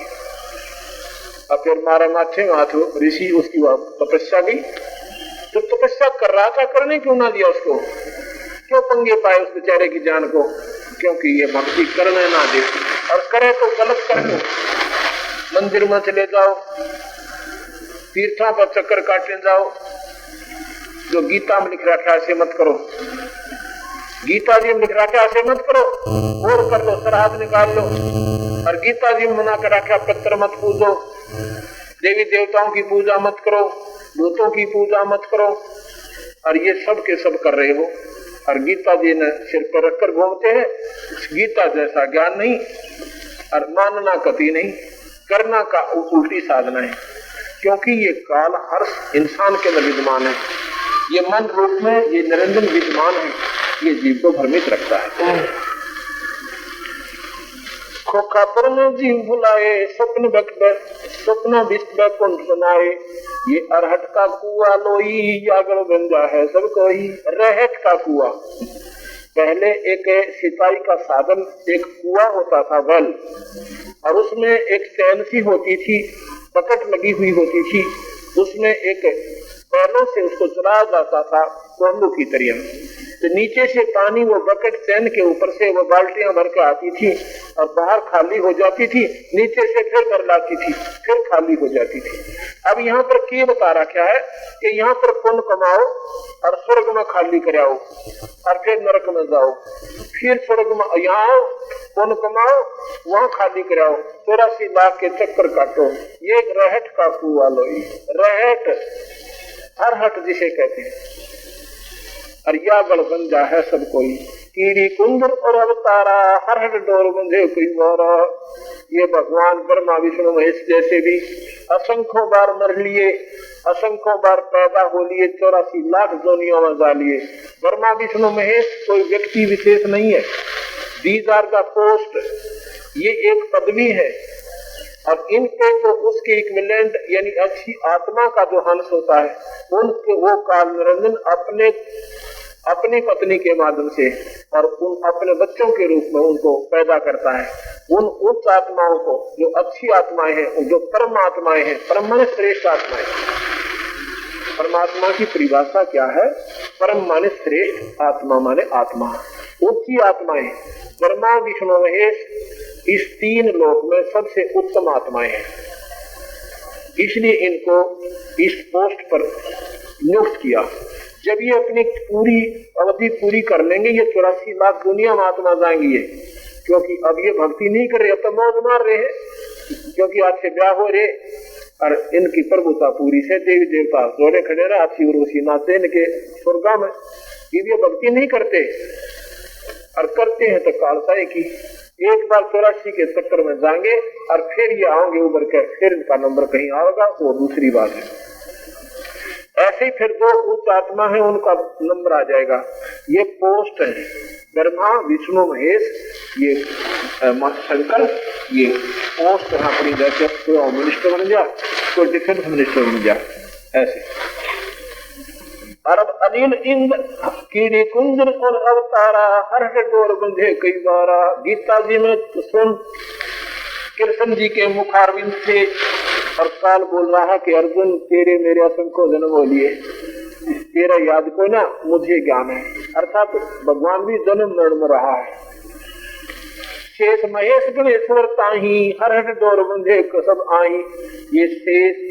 और फिर मारा माथे में हाथ ऋषि उसकी तपस्या गई। जब तपस्या कर रहा था, करने क्यों ना दिया उसको? क्यों पंगे पाए उस बेचारे की जान को? क्योंकि ये भक्ति करने ना दे, और करे तो गलत कर दो। मंदिर में चले जाओ, तीर्थों पर चक्कर काटने जाओ, जो गीता में लिख रखा है ऐसे मत करो, गीता जी में लिख रखा है ऐसे मत करो, और कर दो, श्राद्ध निकाल लो। और गीता जी में मना कर रखा पितर मत पूजो, देवी देवताओं की पूजा मत करो, भूतों की पूजा मत करो, और ये सब के सब कर रहे हो। और गीता जी ने सिर पर रखकर घूमते हैं। गीता जैसा ज्ञान नहीं, और मानना कति नहीं, करना का उल्टी साधना है। क्योंकि ये काल हर इंसान के अंदर विद्यमान है, ये मन रूप में ये निरंजन विद्यमान है, ये जीव को भ्रमित रखता है। खोखा पर में जीव भुलाए, स्वप्न विस्त वैकुंठ बनाए। ये अरहट का कुआ लोई, जागर गंजा है सब कोई। रहट का कुआ, पहले एक सिंचाई का साधन, एक कुआ होता था वेल, और उसमें एक चैन सी होती थी, बकेट लगी हुई होती थी, उसमें एक पैरों से उसको चलाया जाता था कोल्लू की तरह। तो नीचे से पानी वो बकेट चैन के ऊपर से वो बाल्टियां भर के आती थी, और बाहर खाली हो जाती थी, नीचे से फिर भर लाती थी, फिर खाली हो जाती थी। अब यहाँ पर क्या बता रखा है कि यहाँ पर पुण्य कमाओ और स्वर्ग में खाली कराओ, और फिर नरक में जाओ, फिर स्वर्ग में यहाँ आओ, पुण्य कमाओ, वहाँ खाली कराओ, 84 लाख के चक्कर काटो। ये रहट का कुआ लोई, रहट हरहट जिसे कहते हैं, और या गलगंजा है सब कोई। कीड़ी कुंदर और अवतारा, हरहट डोर बंधे कोई मारा। ये भगवान ब्रह्मा विष्णु महेश जैसे भी असंख्यों बार मर लिए, असंख्यों बार पैदा हो लिए, 84 लाख जोनियों में जा लिए। ब्रह्मा विष्णु महेश कोई व्यक्ति विशेष नहीं है, दीज आर द पोस्ट, ये एक पदवी है। और इनके जो उसके इक्विवेलेंट यानी अच्छी आत्मा का जो हंस होता है, उनके वो काल निरंजन अपनी पत्नी के माध्यम से और उन अपने बच्चों के रूप में उनको पैदा करता है। उन उच्च आत्माओं को जो अच्छी आत्माएं हैं, जो परम आत्माएं हैं, परम माने श्रेष्ठ आत्माएं। परमात्मा की परिभाषा क्या है? परम माने श्रेष्ठ, आत्मा माने आत्मा, उच्ची आत्माएं। ब्रह्मा विष्णु महेश इस 3 लोक में सबसे उत्तम आत्माएं हैं, इसलिए इनको इस पोस्ट पर नियुक्त किया। जब ये अपनी पूरी अवधि पूरी कर लेंगे, ये 84 लाख दुनिया में आत्मा जाएंगी ये, क्योंकि अब ये भक्ति नहीं कर रहे, अब तो मौज मार रहे हैं, क्योंकि आज से ब्याह हो रहे और इनकी प्रभुता पूरी से देवी देवता जोड़े खड़े रहे, अच्छी उर्वशी नाते इनके स्वर्गा में। ये भक्ति नहीं करते, और करते हैं तो कालताई की। एक बार 84 के चक्कर में जाएंगे और फिर ये आओगे उबर के, फिर इनका नंबर कहीं आएगा, वो दूसरी बात है। ऐसे ही फिर 2 उच्च आत्मा है, उनका नंबर आ जाएगा। ये पोस्ट है, ब्रह्मा विष्णु महेश, ये शंकर, ये पोस्ट यहाँ पर जैसे कोई मिनिस्टर बन जाए, कोई डिफेंस मिनिस्टर बन जाए, ऐसे। अरब अनिल इंद्र कीड़ी कुंजर और अवतारा, हर डोर बंधे कई बारा। गीता जी में सुन कृष्ण जी के मुखारविंद से और काल बोल रहा है कि अर्जुन तेरे मेरे असंख्य जन्म हो लिए, तेरा याद को ना मुझे ज्ञान है। अर्थात भगवान भी जन्म मरण में रहा है। शेष महेश गणेश्वर ताही हर हट डोर बंधे सब आई। ये शेष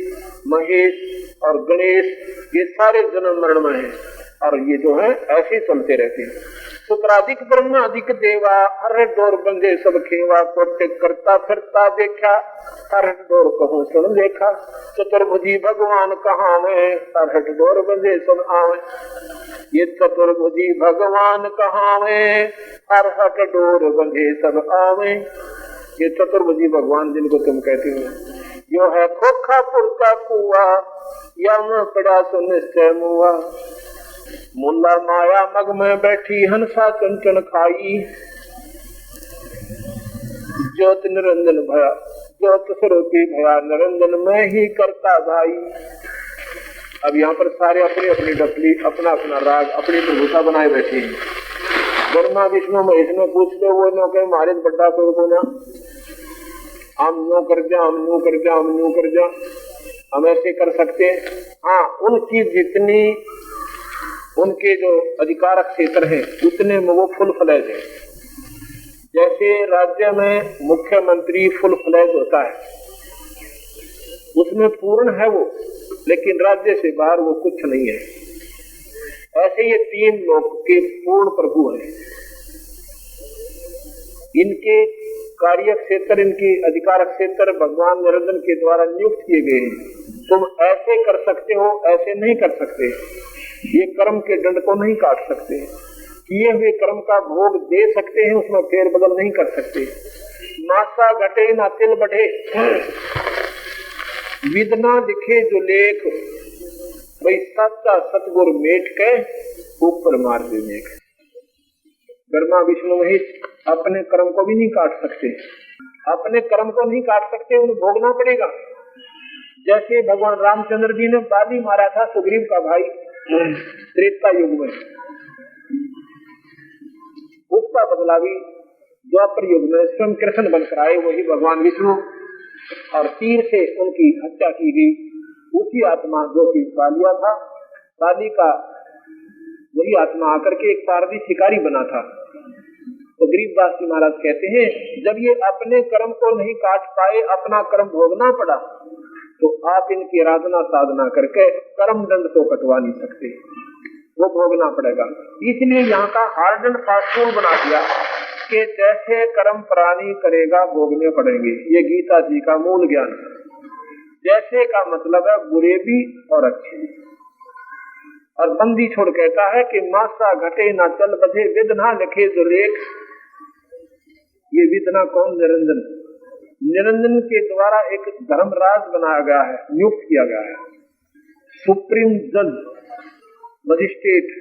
महेश और गणेश ये सारे जन्म मरण में है और ये जो है ऐसे चलते रहते हैं। शुक्राधिक ब्रह्माधिक देवा हर डोर बंधे सब खेवा। कोटे करता फिरता देखा हर डोर कहूँ सुन देखा। चतुर्भुजी भगवान कहाँ में हर डोर बंधे सब आवे। ये चतुर्भुजी भगवान कहाँ में हर हट डोर बंधे सब आवे। ये चतुर्भुजी भगवान जिनको तुम कहते हो यो है खोखापुर का कुआ यम पड़ा सो निश्चय मुआ। मुल्ला माया मग में बैठी हंसा चंचन खाई। ज्योत निरंजन भया ज्योत स्वरूपी भया निरंजन में ही करता भाई। अब यहाँ पर सारे अपनी अपनी डपली अपना अपना राग अपनी प्रभुता बनाए बैठे हैं। ब्रह्मा विष्णु महेश में पूछ लो वो नो के मारे बड़ा कोई को ना हम नो कर जा हम नो कर जा हम नो कर जा हम ऐसे कर सकते हैं। हाँ उनकी जितनी उनके जो अधिकारक क्षेत्र है उतने में वो फुल फ्लैज है। जैसे राज्य में मुख्यमंत्री फुल फ्लैज होता है उसमें पूर्ण है वो, लेकिन राज्य से बाहर वो कुछ नहीं है। ऐसे ये तीन लोग के पूर्ण प्रभु हैं। इनके कार्य क्षेत्र इनके अधिकारक क्षेत्र भगवान निरंजन के द्वारा नियुक्त किए गए हैं। तुम ऐसे कर सकते हो ऐसे नहीं कर सकते। ये कर्म के दंड को नहीं काट सकते। किए हुए कर्म का भोग दे सकते हैं उसमें फेर बदल नहीं कर सकते। मासा घटे ना तिल बढ़े विदना लिखे जो लेख भाई सच्चा सतगुर मेट के ऊपर मार दे मेघ। ब्रह्मा विष्णु महेश अपने कर्म को भी नहीं काट सकते। अपने कर्म को नहीं काट सकते उन्हें भोगना पड़ेगा। जैसे भगवान रामचंद्र जी ने बाली मारा था सुग्रीव का भाई त्रेता युग में, उसका बदला भी द्वापर युग में स्वयं कृष्ण बनकर आए वही भगवान विष्णु और तीर से उनकी हत्या की गई। उसी आत्मा जो कि बालिया था बाली का वही आत्मा आकर के एक पारदी शिकारी बना था। तो गरीबदास जी महाराज कहते हैं जब ये अपने कर्म को नहीं काट पाए अपना कर्म भोगना पड़ा तो आप इनकी आराधना साधना करके कर्म दंड तो कटवा नहीं सकते, वो भोगना पड़ेगा। इसलिए यहाँ का हार्ड फास्ट रूल बना दिया कि जैसे कर्म प्राणी करेगा भोगने पड़ेंगे। ये गीता जी का मूल ज्ञान है। जैसे का मतलब है बुरे भी और अच्छे भी। और बंदी छोड़ कहता है कि मासा घटे ना चल बधे विधना लिखे जो लेख। ये विधना कौन? निरंजन। निरंजन के द्वारा एक धर्मराज बनाया गया है, नियुक्त किया गया है। सुप्रीम जज मजिस्ट्रेट,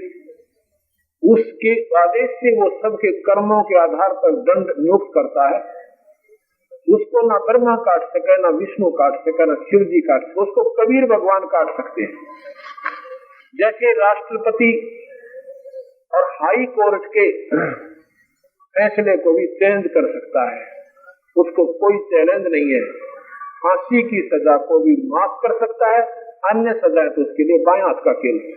उसके आदेश से वो सबके कर्मों के आधार पर दंड नियुक्त करता है। उसको ना ब्रह्मा काट सके ना विष्णु काट सके ना शिव जी काट सके, उसको कबीर भगवान काट सकते हैं। जैसे राष्ट्रपति और हाई कोर्ट के फैसले को भी चेंज कर सकता है, उसको कोई चैलेंज नहीं है। फांसी की सजा को भी माफ कर सकता है, अन्य सजाएं तो उसके लिए बाएं हाथ का खेल है,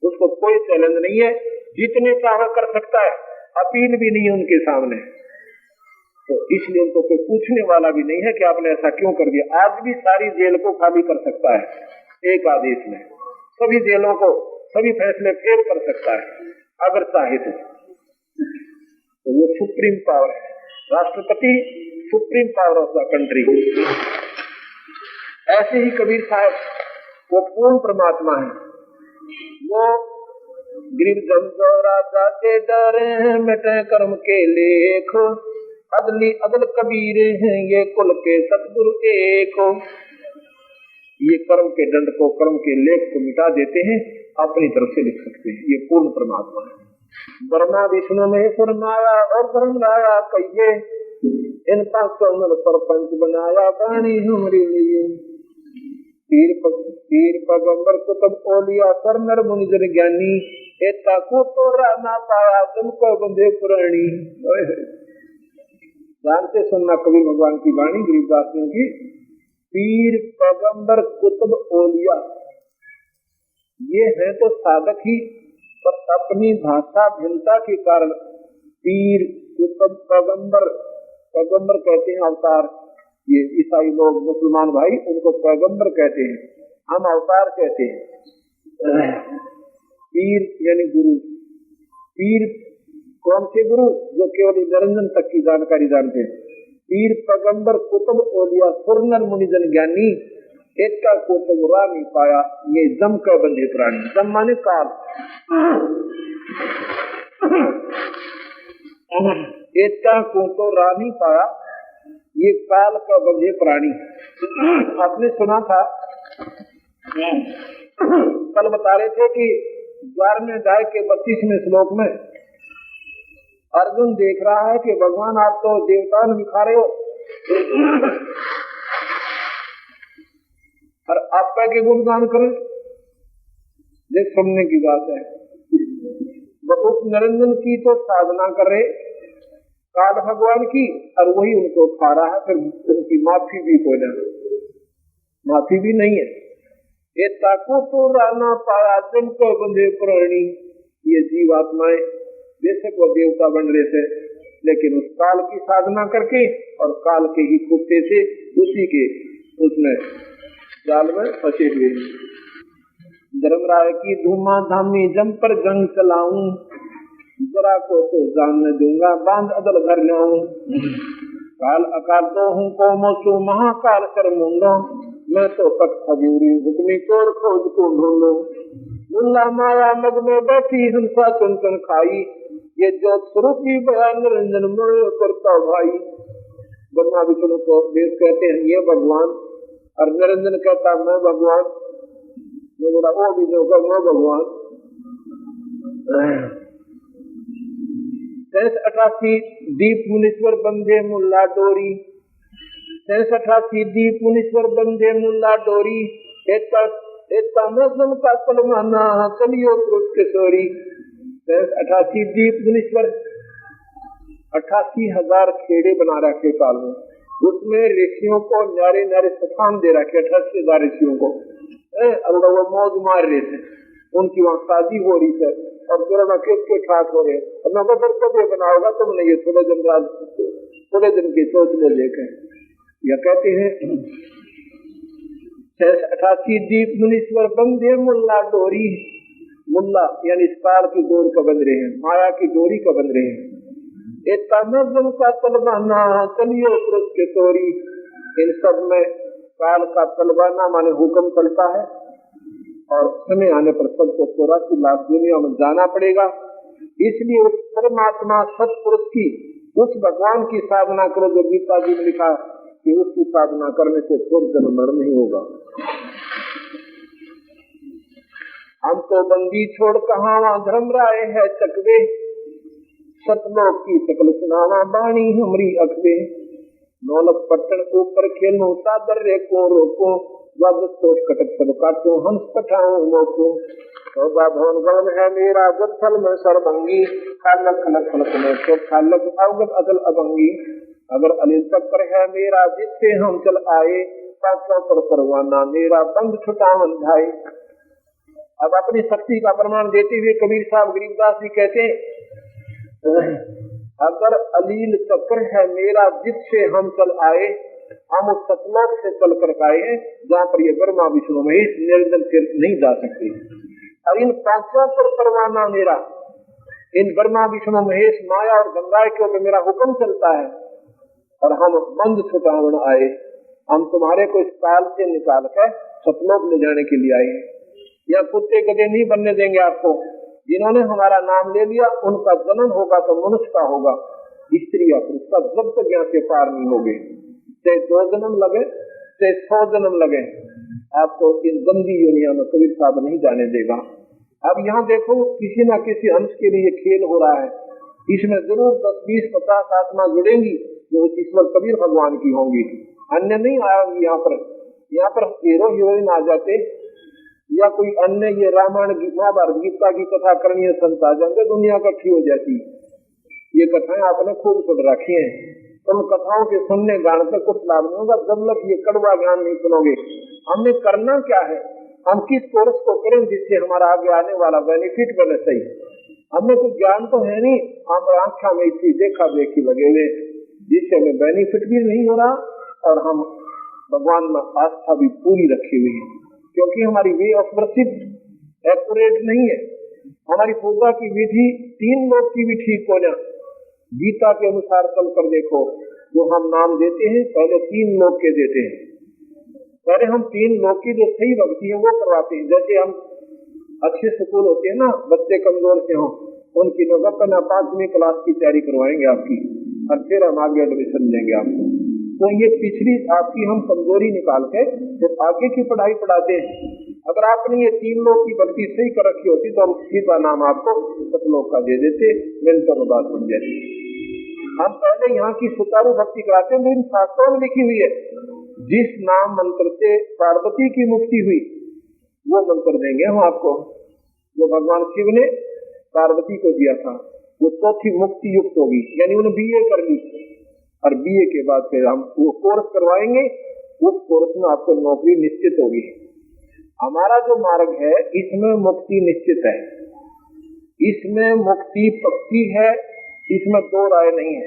उसको कोई चैलेंज नहीं है। जितने चाह कर सकता है, अपील भी नहीं है उनके सामने। तो इसलिए उनको कोई पूछने वाला भी नहीं है कि आपने ऐसा क्यों कर दिया। आज भी सारी जेल को खाली कर सकता है एक आदेश में, सभी जेलों को सभी फैसले फेल कर सकता है अगर चाहे तो वो सुप्रीम पावर है। राष्ट्रपति supreme power of the country. ऐसे ही कबीर साहब वो पूर्ण परमात्मा है। वो गिरधम जो राजा के डरे मिटे कर्म के लेख, अदली अदल कबीर हैं ये कुल के सतगुरु एक। ये कर्म के दंड को कर्म के लेख को मिटा देते हैं, अपनी तरफ से लिख सकते हैं। ये पूर्ण परमात्मा है। ब्रह्मा विष्णु महेश्वर माया और धर्म लाया कहिए, इनका सोनर पर पंच बनाया बाणी हमारे लिए। पीर पैगंबर कुतुब ओलिया सर नर मुनि जन ज्ञानी, एता को तो ना पाया तुमको बंधे पुरानी। जानते सुनना कबीर भगवान की वाणी गरीबदासियों की। पीर पैगंबर कुतुब ओलिया ये है तो साधक ही, पर अपनी भाषा भिन्नता के कारण पीर कुतुब पैगंबर, पैगंबर कहते हैं अवतार। ये ईसाई लोग मुसलमान भाई उनको पैगंबर कहते हैं, हम अवतार कहते हैं। पीर यानी गुरु। पीर कौन से गुरु? जो केवल निरंजन तक की जानकारी जानते हैं। पीर पैगंबर कुतुब ओलिया सुरनर मुनिजन ज्ञानी, एक का को तो बुरा नहीं पाया, ये जम का बंधे प्राणी। जम माने काल, एक का को तो रा नहीं पाया, ये काल का बंधे प्राणी। आपने सुना था, कल बता रहे थे कि 12वें अध्याय के 32वें श्लोक में अर्जुन देख रहा है कि भगवान आप तो देवता दिखा रहे हो और आपका के गुणगान करें, ये सुनने की बात है। उस निरंजन की तो साधना कर रहे काल भगवान की, और वही उनको खा रहा है, फिर उनकी माफी भी हो जाए, माफी भी नहीं है। ये ताको तो राना पाया जन को बंधे प्राणी। ये जीवात्माएं बेशक वो देवता बन रहे थे, लेकिन उस काल की साधना करके और काल के ही कुत्ते से उसी के उसमें जाल में फंसे हुए। धर्मराय की धूमा धामी जम पर जंग चलाऊं, जरा को तो जानने दूंगा बांध अदल घर लाऊं। काल अकाल तो हूँ को मोसू महाकाल कर मूंगा, मैं तो पट खजूरी हुक्मी चोर खोज को ढूंढूं। मुल्ला माया मग में बैठी हंसा चुन चुन खाई, ये जो स्वरूप ही बयान निरंजन में करता भाई। ब्रह्मा विष्णु को देव कहते हैं ये भगवान, और निरंजन कहता मैं भगवान, बोला वो भी जो कर मैं भगवान। 88 दीप मुनीश्वर बंधे मुल्ला डोरी, 88 दीप मुनीश्वर बंधे मुल्ला डोरी। एक मौसम का कलमाना चलियो पुरुष किशोरी। 88 दीप मुनीश्वर, 88,000 खेड़े बना रखे काल में, उसमें ऋषियों को न्यारे न्यारे स्थान दे रखे 88,000 ऋषियों को। और वो मौज मार रहे थे, उनकी वहाँ शादी हो रही है और पूरा खेत के ठाक हो रहे हैं। और मैं बदल कब ये बनाओगा तुमने, ये थोड़े दिन की सोच में देखे। यह कहते हैं 88 दीप मुनीश्वर बंधे मुल्ला डोरी। मुल्ला यानी इस काल की डोर का बंध रहे हैं, माया की डोरी का बंध रहे हैं। एक नजम का तलबाना चलियो पुरुष के तोरी। इन सब में काल का तलबाना माने हुक्म चलता है, और समय आने पर सबको 84 लाख दुनिया में जाना पड़ेगा। इसलिए उस परमात्मा सत्पुरुष की, उस भगवान की साधना करो जो गीता जी ने लिखा कि उसकी साधना करने से फिर जन्म मरण नहीं होगा। हम तो बंदी छोड़ कहावा धर्मराय है चकवे, सतलोक की सकल सुनावा बाणी हमरी अखवे। नौलख पट्टन ऊपर खेलो सादर रे को रोको, कटक सब काटो हंस पठाओ मोको। शोभा भवन गवन है मेरा गुत्थल में सरभंगी, खालक खलक खलक में तो खालक अवगत अदल अभंगी। अगर अलिल चक्कर है मेरा जिससे हम चल आए, पांचों पर परवाना मेरा बंद छुटावन भाई। अब अपनी शक्ति का प्रमाण देते हुए कबीर साहब गरीबदास जी कहते हैं, अगर अलील चक्कर है मेरा जिससे हम चल आए, हम उस सतलोक से चल कर आए हैं जहाँ पर ये ब्रह्मा विष्णु महेश निरंजन तीर्थ नहीं जा सकते। और इन पांचों पर परवाना मेरा, इन ब्रह्मा विष्णु महेश माया और गंगा के ऊपर मेरा हुक्म चलता है, और हम बंद छुटावन आए। हम तुम्हारे को इस काल से निकाल कर सतलोक ले जाने के लिए आए हैं। या कुत्ते गधे नहीं बनने देंगे आपको। जिन्होंने हमारा नाम ले लिया उनका जन्म होगा तो मनुष्य का होगा, स्त्री या पुरुष का जब तक यहाँ से पार नहीं होगे, चाहे 2 जन्म लगे चाहे 100 जन्म लगे, आपको इन गंदी दुनिया में कबीर साहब नहीं जाने देगा। अब यहाँ देखो किसी न किसी अंश के लिए खेल हो रहा है, इसमें जरूर 10, 20, 50 आत्मा जुड़ेंगी जो ईश्वर कबीर भगवान की होंगी, अन्य नहीं आएंगी। यहाँ पर हीरो हीरोइन आ जाते या कोई अन्य ये रामायण महाभारत गीता की कथा करनी है, संत आ जाएंगे, दुनिया इकट्ठी हो जाती। ये कथाएं आपने खूब सुन रखी हैं, तुम कथाओं के सुनने गाने से कुछ लाभ नहीं होगा जब तक ये कड़वा ज्ञान नहीं सुनोगे। हमने करना क्या है, हम किस कोर्स को करें जिससे हमारा आगे आने वाला बेनिफिट बने सही। हमें कुछ ज्ञान तो है नहीं, हम आंखा में इसी देखा देखी लगे हुए जिससे हमें बेनिफिट भी नहीं हो रहा और हम भगवान में आस्था भी पूरी रखी हुई है, क्योंकि हमारी वे ऑफ वर्शिप एक्यूरेट नहीं है। हमारी पूजा की विधि 3 लोग की भी ठीक हो जाए। गीता के अनुसार चल कर देखो, जो हम नाम देते हैं पहले 3 लोग के देते हैं। पहले हम 3 लोग की जो सही भक्ति है वो करवाते हैं। जैसे हम अच्छे स्कूल होते हैं ना, बच्चे कमजोर से हों उनकी नौकरी 5वीं क्लास की तैयारी करवाएंगे आपकी और फिर हम आगे एडमिशन देंगे आपको। तो ये पिछली आपकी हम कमजोरी निकाल के फिर आगे की पढ़ाई पढ़ाते हैं। अगर आपने ये 3 लोग की भक्ति सही कर रखी होती तो हम सीधा नाम आपको सतलोक का दे देते, मिनटों में बात बन जाती। हम पहले यहाँ की सुचारू भक्ति कराते हैं जो इन शास्त्रों में लिखी हुई है। जिस नाम मंत्र से पार्वती की मुक्ति हुई वो मंत्र देंगे हम आपको, जो भगवान शिव ने पार्वती को दिया था। वो चौथी मुक्ति युक्त होगी, यानी उन्हें BA कर ली और BA के बाद फिर हम वो कोर्स करवाएंगे। उस कोर्स में आपको नौकरी निश्चित होगी। हमारा जो मार्ग है इसमें मुक्ति निश्चित है, इसमें मुक्ति पक्की है, इसमें 2 राय नहीं है।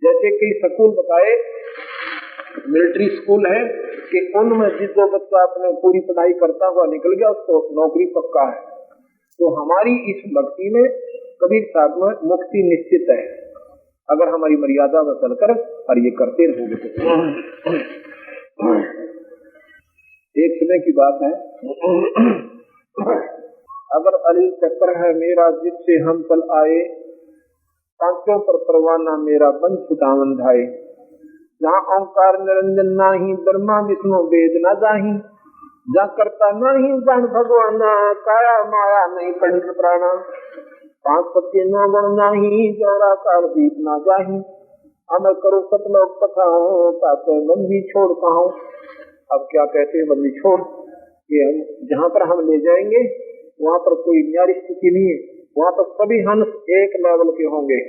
जैसे कई स्कूल बताए, मिलिट्री स्कूल है कि उनमें जो बच्चा अपने पूरी पढ़ाई करता हुआ निकल गया उसको नौकरी पक्का है। तो हमारी इस भक्ति में कबीर साहब में मुक्ति निश्चित है, अगर हमारी मर्यादा में चलकर और ये करते रहोगे तो। एक समय की बात है, अगर अली चक्र है मेरा जिससे हम चल आए, पांचों पर परवाना मेरा बन छुटावन धाये। जहाँ ओंकार निरंजन नाही, ब्रह्मा विष्णु वेद न जाही। जहाँ करता नहीं जान भगवाना, काया माया नहीं पंच प्राणा। 5 पत्ती 9 गुण नाही, जौराकार दीप ना जाही। हमें करो सतलोक कथाओं, ताते बंदी छोड़ पाऊं। अब क्या कहते हैं बंदी छोड़, कि हम जहाँ पर हम ले जाएंगे वहाँ पर कोई न्यारी स्थिति नहीं है। वहाँ पर सभी हंस एक लेवल के होंगे,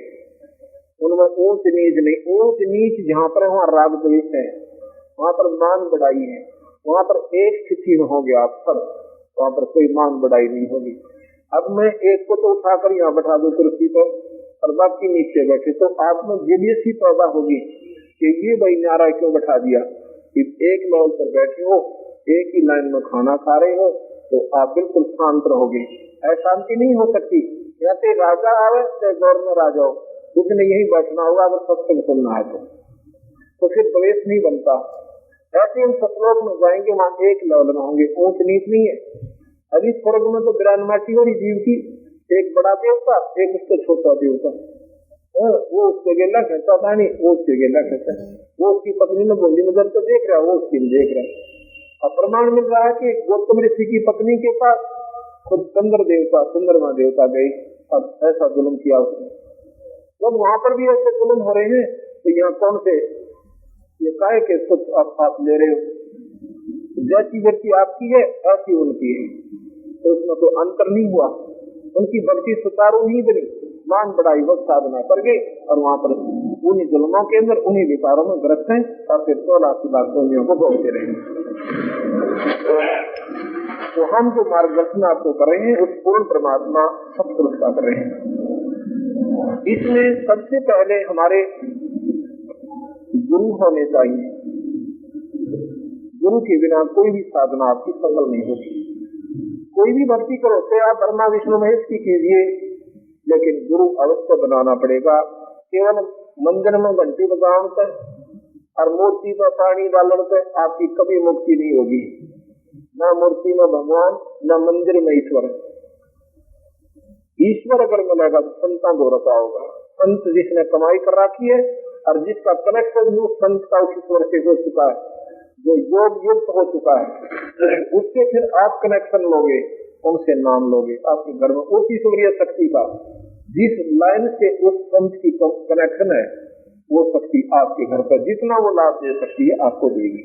उनमें ऊंच नीच नहीं। ऊंच नीच जहाँ पर वहाँ राग द्वेष है, वहाँ पर मान बढ़ाई है। वहाँ पर एक स्थिति में होंगे आप सब, वहाँ पर कोई मान बढ़ाई नहीं होगी। अब मैं एक को तो उठाकर यहाँ बैठा दूं कुर्सी पर और बाकी नीचे बैठे, तो आप में जेलियसी पैदा होगी कि ये भाई न्यारा क्यों बैठा दिया। एक लेवल पर बैठे हो, एक ही लाइन में खाना खा रहे हो, तो आप बिल्कुल शांत रहोगे। अशांति नहीं हो सकती। या तो राजा आवे चाहे गवर्नर आ जाओ, उसने यही बैठना होगा अगर सत्संग सुनना है तो फिर द्वेष नहीं बनता। ऐसे हम सतलोक में जाएंगे, वहाँ एक लेवल में होंगे, ऊंच नीच नहीं है। अभी स्वर्ग में तो विरानमाटी हो रही जीव की, एक बड़ा देवता एक उससे छोटा देवता। वो उसके गेला कहता था नहीं, वो उसके गेला कहता है। वो उसकी पत्नी में गोली नजर तो देख रहा है, वो उसकी देख रहा है। और प्रमाण मिल रहा है कि गौतम ऋषि की पत्नी के पास खुद चंद्रमा देवता गई और ऐसा जुल्म किया उसने। जब वहां पर भी ऐसे जुल्म हो रहे हैं तो यहाँ कौन से ये काहे के सुख आप ले रहे हो। जैसी व्यक्ति आपकी है ऐसी उनकी है, तो उसमें कोई अंतर नहीं हुआ। उनकी भक्ति सुचारू नहीं बनी, मान बढ़ाई वक्त साधना कर गई और वहां पर उन्हीं जुल्मों के अंदर उन्हीं विकारों में ग्रस्त हैं और फिर 16 की बात दुनिया को भोगते रहे। तो हम जो मार्गदर्शन आपको कर रहे हैं उस पूर्ण परमात्मा सत्पुरुष का कर रहे हैं। इसमें सबसे पहले हमारे गुरु होने चाहिए। गुरु के बिना कोई भी साधना आपकी सफल नहीं होती। कोई भी भक्ति करो चाहे आप ब्रह्मा विष्णु महेश की कीजिए, लेकिन गुरु अवश्य बनाना पड़ेगा। केवल मंदिर में घंटी बजाने से और मूर्ति पर पानी डालने से आपकी कभी मुक्ति नहीं होगी। न मूर्ति में भगवान, न मंदिर में ईश्वर। ईश्वर अगर मिलेगा तो संता दो रखा होगा। संत जिसने कमाई कर रखी है और जिसका कनेक्शन उस संत का उस ईश्वर से हो चुका है, जो योग युक्त हो चुका है, उससे फिर आप कनेक्शन लोगे, उनसे नाम लोगे आपके घर में उस ईश्वरीय शक्ति का। जिस लाइन से उस संत की कनेक्शन है वो शक्ति आपके घर पर जितना वो लाभ दे सकती है आपको देगी।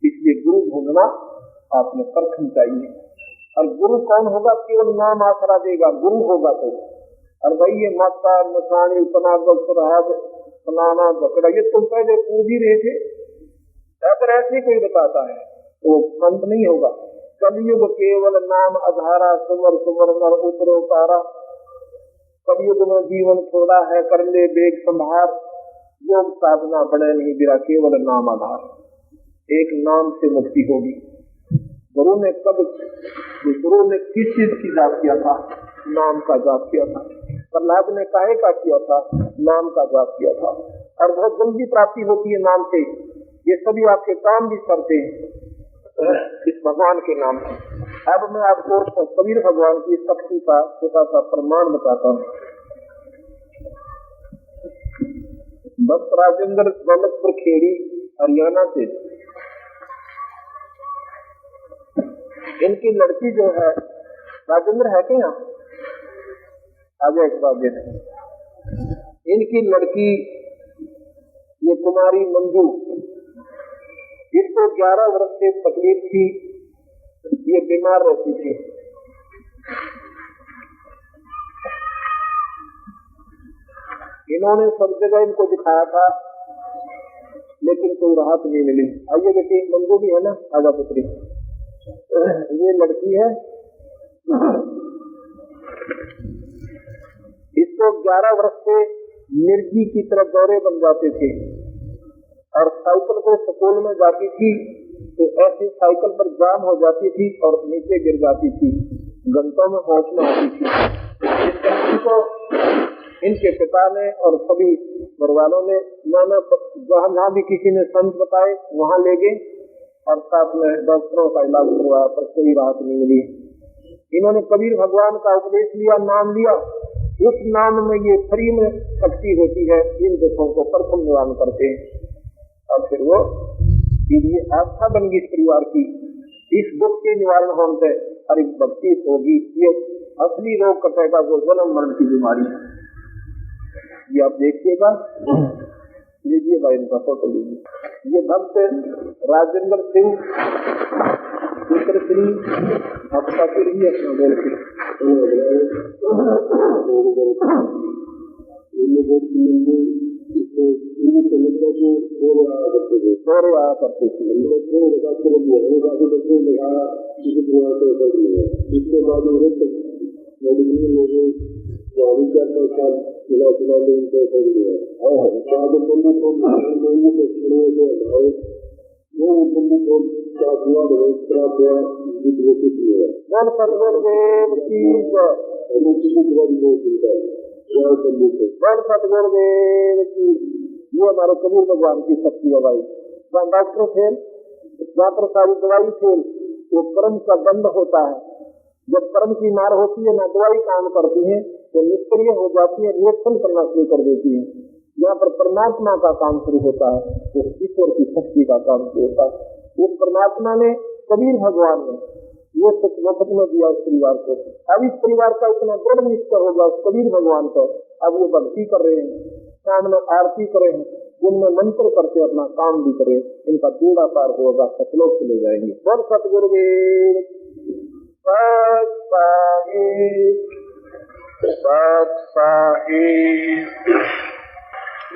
इसलिए गुरु ढूंढना आपने परखना चाहिए। और गुरु कौन होगा? केवल नाम आसरा देगा गुरु होगा तो। और भाई ये माता मसानी उतना फलाना झगड़ा, ये तुम पहले पूछ ही रहे थे। अगर ऐसे कोई बताता है तो संत नहीं होगा। कलयुग केवल नाम आधारा, सुमर सुमर नर उतरो तारा। कलयुग में जीवन थोड़ा है, कर ले बेग संभार। योग साधना बड़े नहीं बिरा, केवल नाम आधार। एक नाम से मुक्ति होगी। गुरु ने किस चीज की जाप किया था? नाम का जाप किया था। प्रहलाद ने काहे का किया था? नाम का जाप किया था। और बहुत जल्दी प्राप्ति होती है नाम से। ये सभी आपके काम भी करते हैं इस भगवान के नाम से। अब मैं आपको कबीर भगवान की शक्ति का छोटा सा प्रमाण बताता हूँ। भक्त राजेंद्र दौलतपुर खेड़ी हरियाणा से, इनकी लड़की जो है, राजेंद्र है क्या? आगे एक बात देखें, इनकी लड़की ये कुमारी मंजू, इसको 11 वर्ष से तकलीफ थी, ये बीमार रहती थी। इन्होंने सब जगह इनको दिखाया था लेकिन कोई राहत नहीं मिली। आइए बेटी, मंजू भी है ना, आजा पुत्री, ये लड़की है। इसको 11 वर्ष से मिर्गी की तरह दौरे बन जाते थे और साइकिल पे स्कूल में जाती थी तो ऐसी साइकिल पर जाम हो जाती थी और नीचे गिर जाती थी, घंटों में होश में आती थी। इस बच्ची को इनके पिता ने और सभी घर वालों ने नाना जहाँ भी किसी ने संत बताए वहाँ ले गए और साथ में डॉक्टरों का इलाज करवाया, पर कोई राहत नहीं मिली। इन्होंने कबीर भगवान का उपदेश लिया, नाम लिया। उस नाम में ये फ्री में शक्ति होती है, इन दुखों को प्रथम निवारण करते हैं। और फिर वो ये आस्था बन गई इस परिवार की। इस दुख के निवारण होने से हर एक भक्ति होगी, ये असली रोग कटेगा जो जन्म मरण की बीमारी है। ये आप देखिएगा, लीजिए भाई इनका फोटो लीजिए। ये भक्त राजेंद्र सिंह चित्र सिंह, आपका फिर भी अपना बोलते करते थे। ये हमारे कबीर भगवान की शक्ति है भाई। जहाँ डॉक्टर थे, जहाँ पर सारी दवाई थे, तो कर्म का दंड होता है। जब कर्म की मार होती है ना, दवाई काम करती है तो निष्क्रिय हो जाती है, रिएक्शन करना शुरू कर देती है। यहाँ पर परमात्मा का काम शुरू होता है, तो ईश्वर की शक्ति का काम शुरू होता है। उस परमात्मा ने, कबीर भगवान ने ये कुछ वक्त में दिया इस परिवार को। अब इस परिवार का इतना दृढ़ निश्चय होगा कबीर भगवान को। अब वो भक्ति कर रहे हैं, सामने आरती करे हैं, जिनमें मंत्र करके अपना काम भी करे, इनका बेड़ा पार होगा, सतलोक चले जाएंगे। और सतगुरुदेव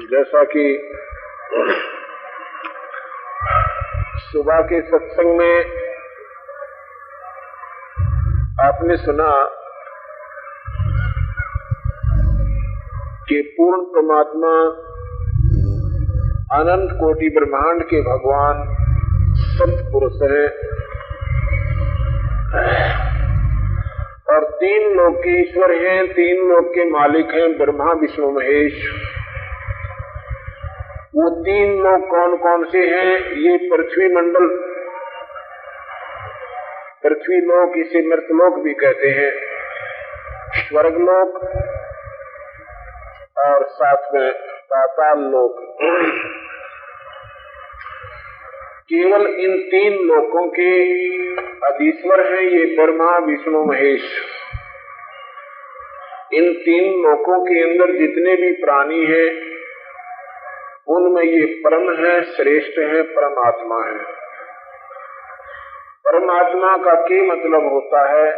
जैसा कि सुबह के सत्संग में आपने सुना कि पूर्ण परमात्मा अनंत कोटि ब्रह्मांड के भगवान सत्पुरुष है और 3 लोक के ईश्वर हैं, 3 लोक के मालिक हैं, ब्रह्मा विष्णु महेश। वो 3 लोक कौन कौन से हैं? ये पृथ्वी मंडल, पृथ्वी लोक, इसे मृतलोक भी कहते हैं, स्वर्गलोक और साथ में पाताल लोक। केवल इन 3 लोकों के अधीश्वर हैं ये ब्रह्मा विष्णु महेश। इन 3 लोकों के अंदर जितने भी प्राणी हैं उनमें ये परम है, श्रेष्ठ है, परमात्मा है। परमात्मा का क्या मतलब होता है,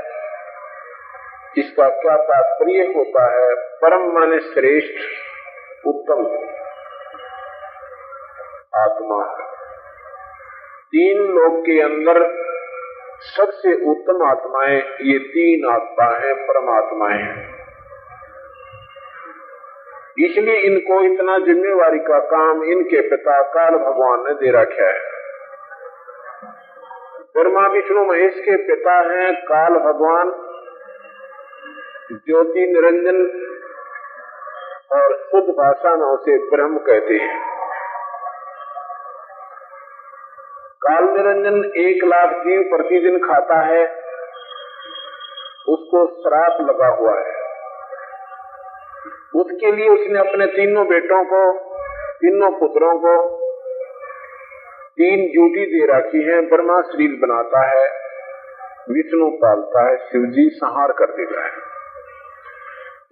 इसका क्या तात्पर्य होता है? परम माने श्रेष्ठ, उत्तम, आत्मा। तीन लोक के अंदर सबसे उत्तम आत्माएं ये तीन आत्मा है, परमात्माएं। इसलिए इनको इतना जिम्मेवारी का काम इनके पिता काल भगवान ने दे रखा है। ब्रह्मा विष्णु महेश के पिता हैं काल भगवान, ज्योति निरंजन, और शुद्ध भाषा में उसे ब्रह्म कहते हैं। काल निरंजन 1 लाख जीव प्रतिदिन खाता है, उसको श्राप लगा हुआ है। उसके लिए उसने अपने तीनों बेटों को, तीनों पुत्रों को 3 ड्यूटी दे रखी है। ब्रह्मा शरीर बनाता है, विष्णु पालता है, शिवजी संहार कर देता है।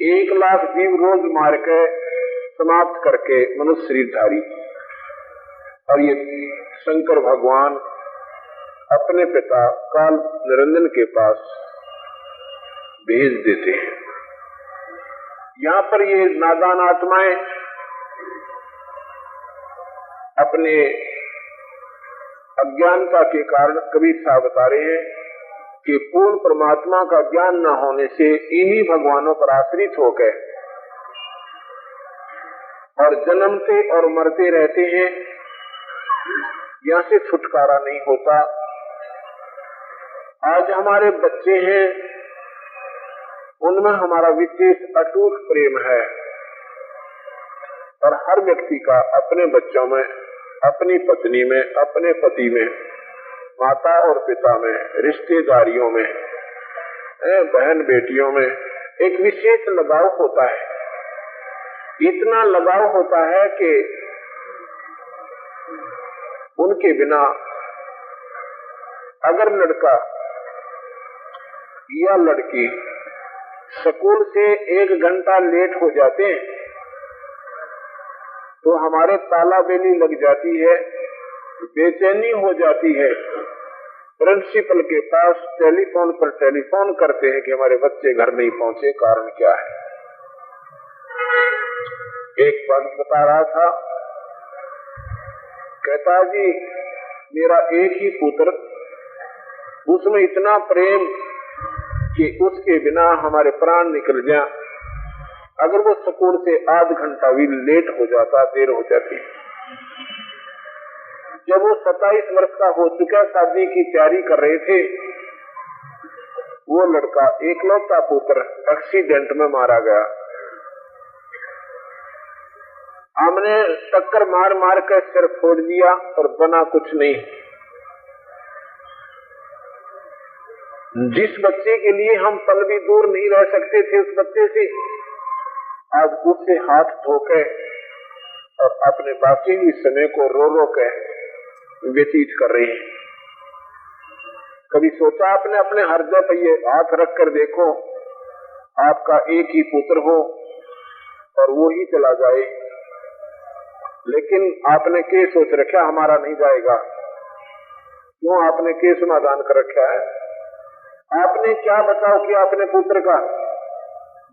1 लाख जीव रोज मार के समाप्त करके मनुष्य शरीरधारी, और ये शंकर भगवान अपने पिता काल निरंजन के पास भेज देते हैं। यहाँ पर ये नादान आत्माएं अपने अज्ञानता के कारण कबीर साहब बता रहे हैं कि पूर्ण परमात्मा का ज्ञान न होने से इन्हीं भगवानों पर आश्रित होकर और जन्मते और मरते रहते हैं। यहाँ से छुटकारा नहीं होता। आज हमारे बच्चे हैं, उनमें हमारा विशेष अटूट प्रेम है, और हर व्यक्ति का अपने बच्चों में, अपनी पत्नी में, अपने पति में, माता और पिता में, रिश्तेदारियों में, बहन बेटियों में एक विशेष लगाव होता है। इतना लगाव होता है कि उनके बिना अगर लड़का या लड़की स्कूल से 1 घंटा लेट हो जाते हैं तो हमारे तालाबेली लग जाती है, बेचैनी हो जाती है। प्रिंसिपल के पास टेलीफोन पर टेलीफोन करते हैं कि हमारे बच्चे घर नहीं पहुंचे, कारण क्या है। एक बात बता रहा था, कहता जी मेरा एक ही पुत्र, उसमें इतना प्रेम कि उसके बिना हमारे प्राण निकल जाए। अगर वो स्कूल से आध घंटा भी लेट हो जाता, देर हो जाती। जब वो 27 वर्ष का हो चुका, शादी की तैयारी कर रहे थे, वो लड़का एकलौता पुत्र एक्सीडेंट में मारा गया। हमने टक्कर मार मार कर सिर फोड़ दिया और बना कुछ नहीं। जिस बच्चे के लिए हम पल भी दूर नहीं रह सकते थे, उस बच्चे से आज उससे हाथ धोके और अपने बाकी भी समय को रो रो के व्यतीत कर रहे हैं। कभी सोचा आपने अपने हृदय पर ये हाथ रख कर देखो, आपका एक ही पुत्र हो और वो ही चला जाए, लेकिन आपने के सोच रखा हमारा नहीं जाएगा। क्यों आपने के समाधान कर रखा है? आपने क्या बचाव किया अपने पुत्र का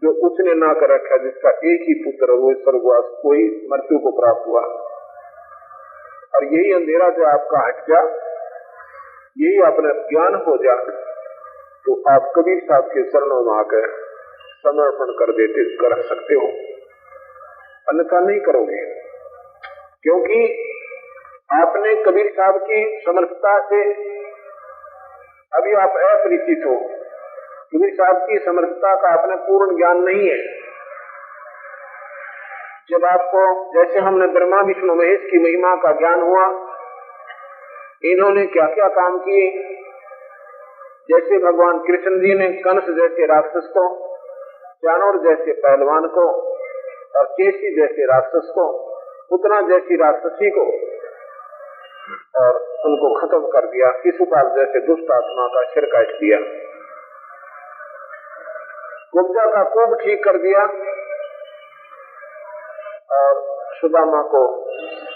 जो उसने ना कर रखा, जिसका एक ही पुत्र वो स्वर्गवास कोई मृत्यु को प्राप्त हुआ। और यही अंधेरा जो आपका हट जा, यही अपने ज्ञान हो जा, तो आप कबीर साहब के शरणों में आकर समर्पण कर सकते हो, अन्यथा नहीं करोगे। क्योंकि आपने कबीर साहब की समर्थता से अभी आप अपरिचित हो। कबीर साहब की समर्थता का आपने पूर्ण ज्ञान नहीं है। जब आपको, जैसे हमने ब्रह्मा विष्णु महेश की महिमा का ज्ञान हुआ, इन्होंने क्या क्या काम किए, जैसे भगवान कृष्ण जी ने कंस जैसे राक्षस को, जानवर जैसे पहलवान को और केसी जैसे राक्षस को, पुतना जैसी राक्षसी को और उनको खत्म कर दिया। शिशुपाल जैसे दुष्ट आत्मा का सिर काट दिया, कुब्जा का कोब ठीक कर दिया और सुदामा को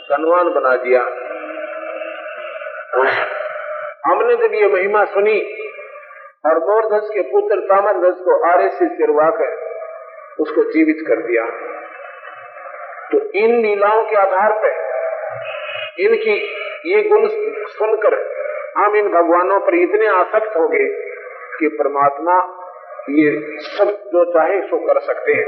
धनवान बना दिया। हमने जब ये महिमा सुनी और मोरध्वज के पुत्र ताम्रध्वज को आरे से चिरवा कर उसको जीवित कर दिया, तो इन लीलाओं के आधार पर, इनकी ये गुण सुनकर हम इन भगवानों पर इतने आसक्त हो गए कि परमात्मा ये सब जो चाहे सो कर सकते हैं।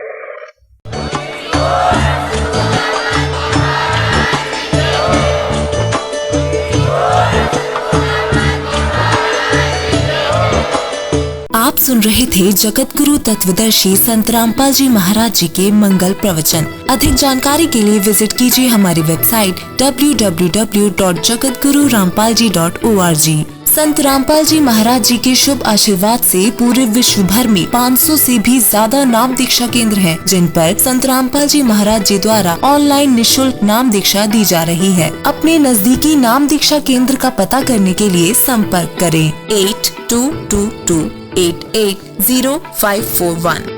आप सुन रहे थे जगत गुरु तत्वदर्शी संत रामपाल जी महाराज जी के मंगल प्रवचन। अधिक जानकारी के लिए विजिट कीजिए हमारी वेबसाइट www.jagatgururampalji.org। संत रामपाल जी महाराज जी के शुभ आशीर्वाद से पूरे विश्व भर में 500 से भी ज्यादा नाम दीक्षा केंद्र हैं, जिन पर संत रामपाल जी महाराज जी द्वारा ऑनलाइन निशुल्क नाम दीक्षा दी जा रही है। अपने नजदीकी नाम दीक्षा केंद्र का पता करने के लिए संपर्क करें 8222880541।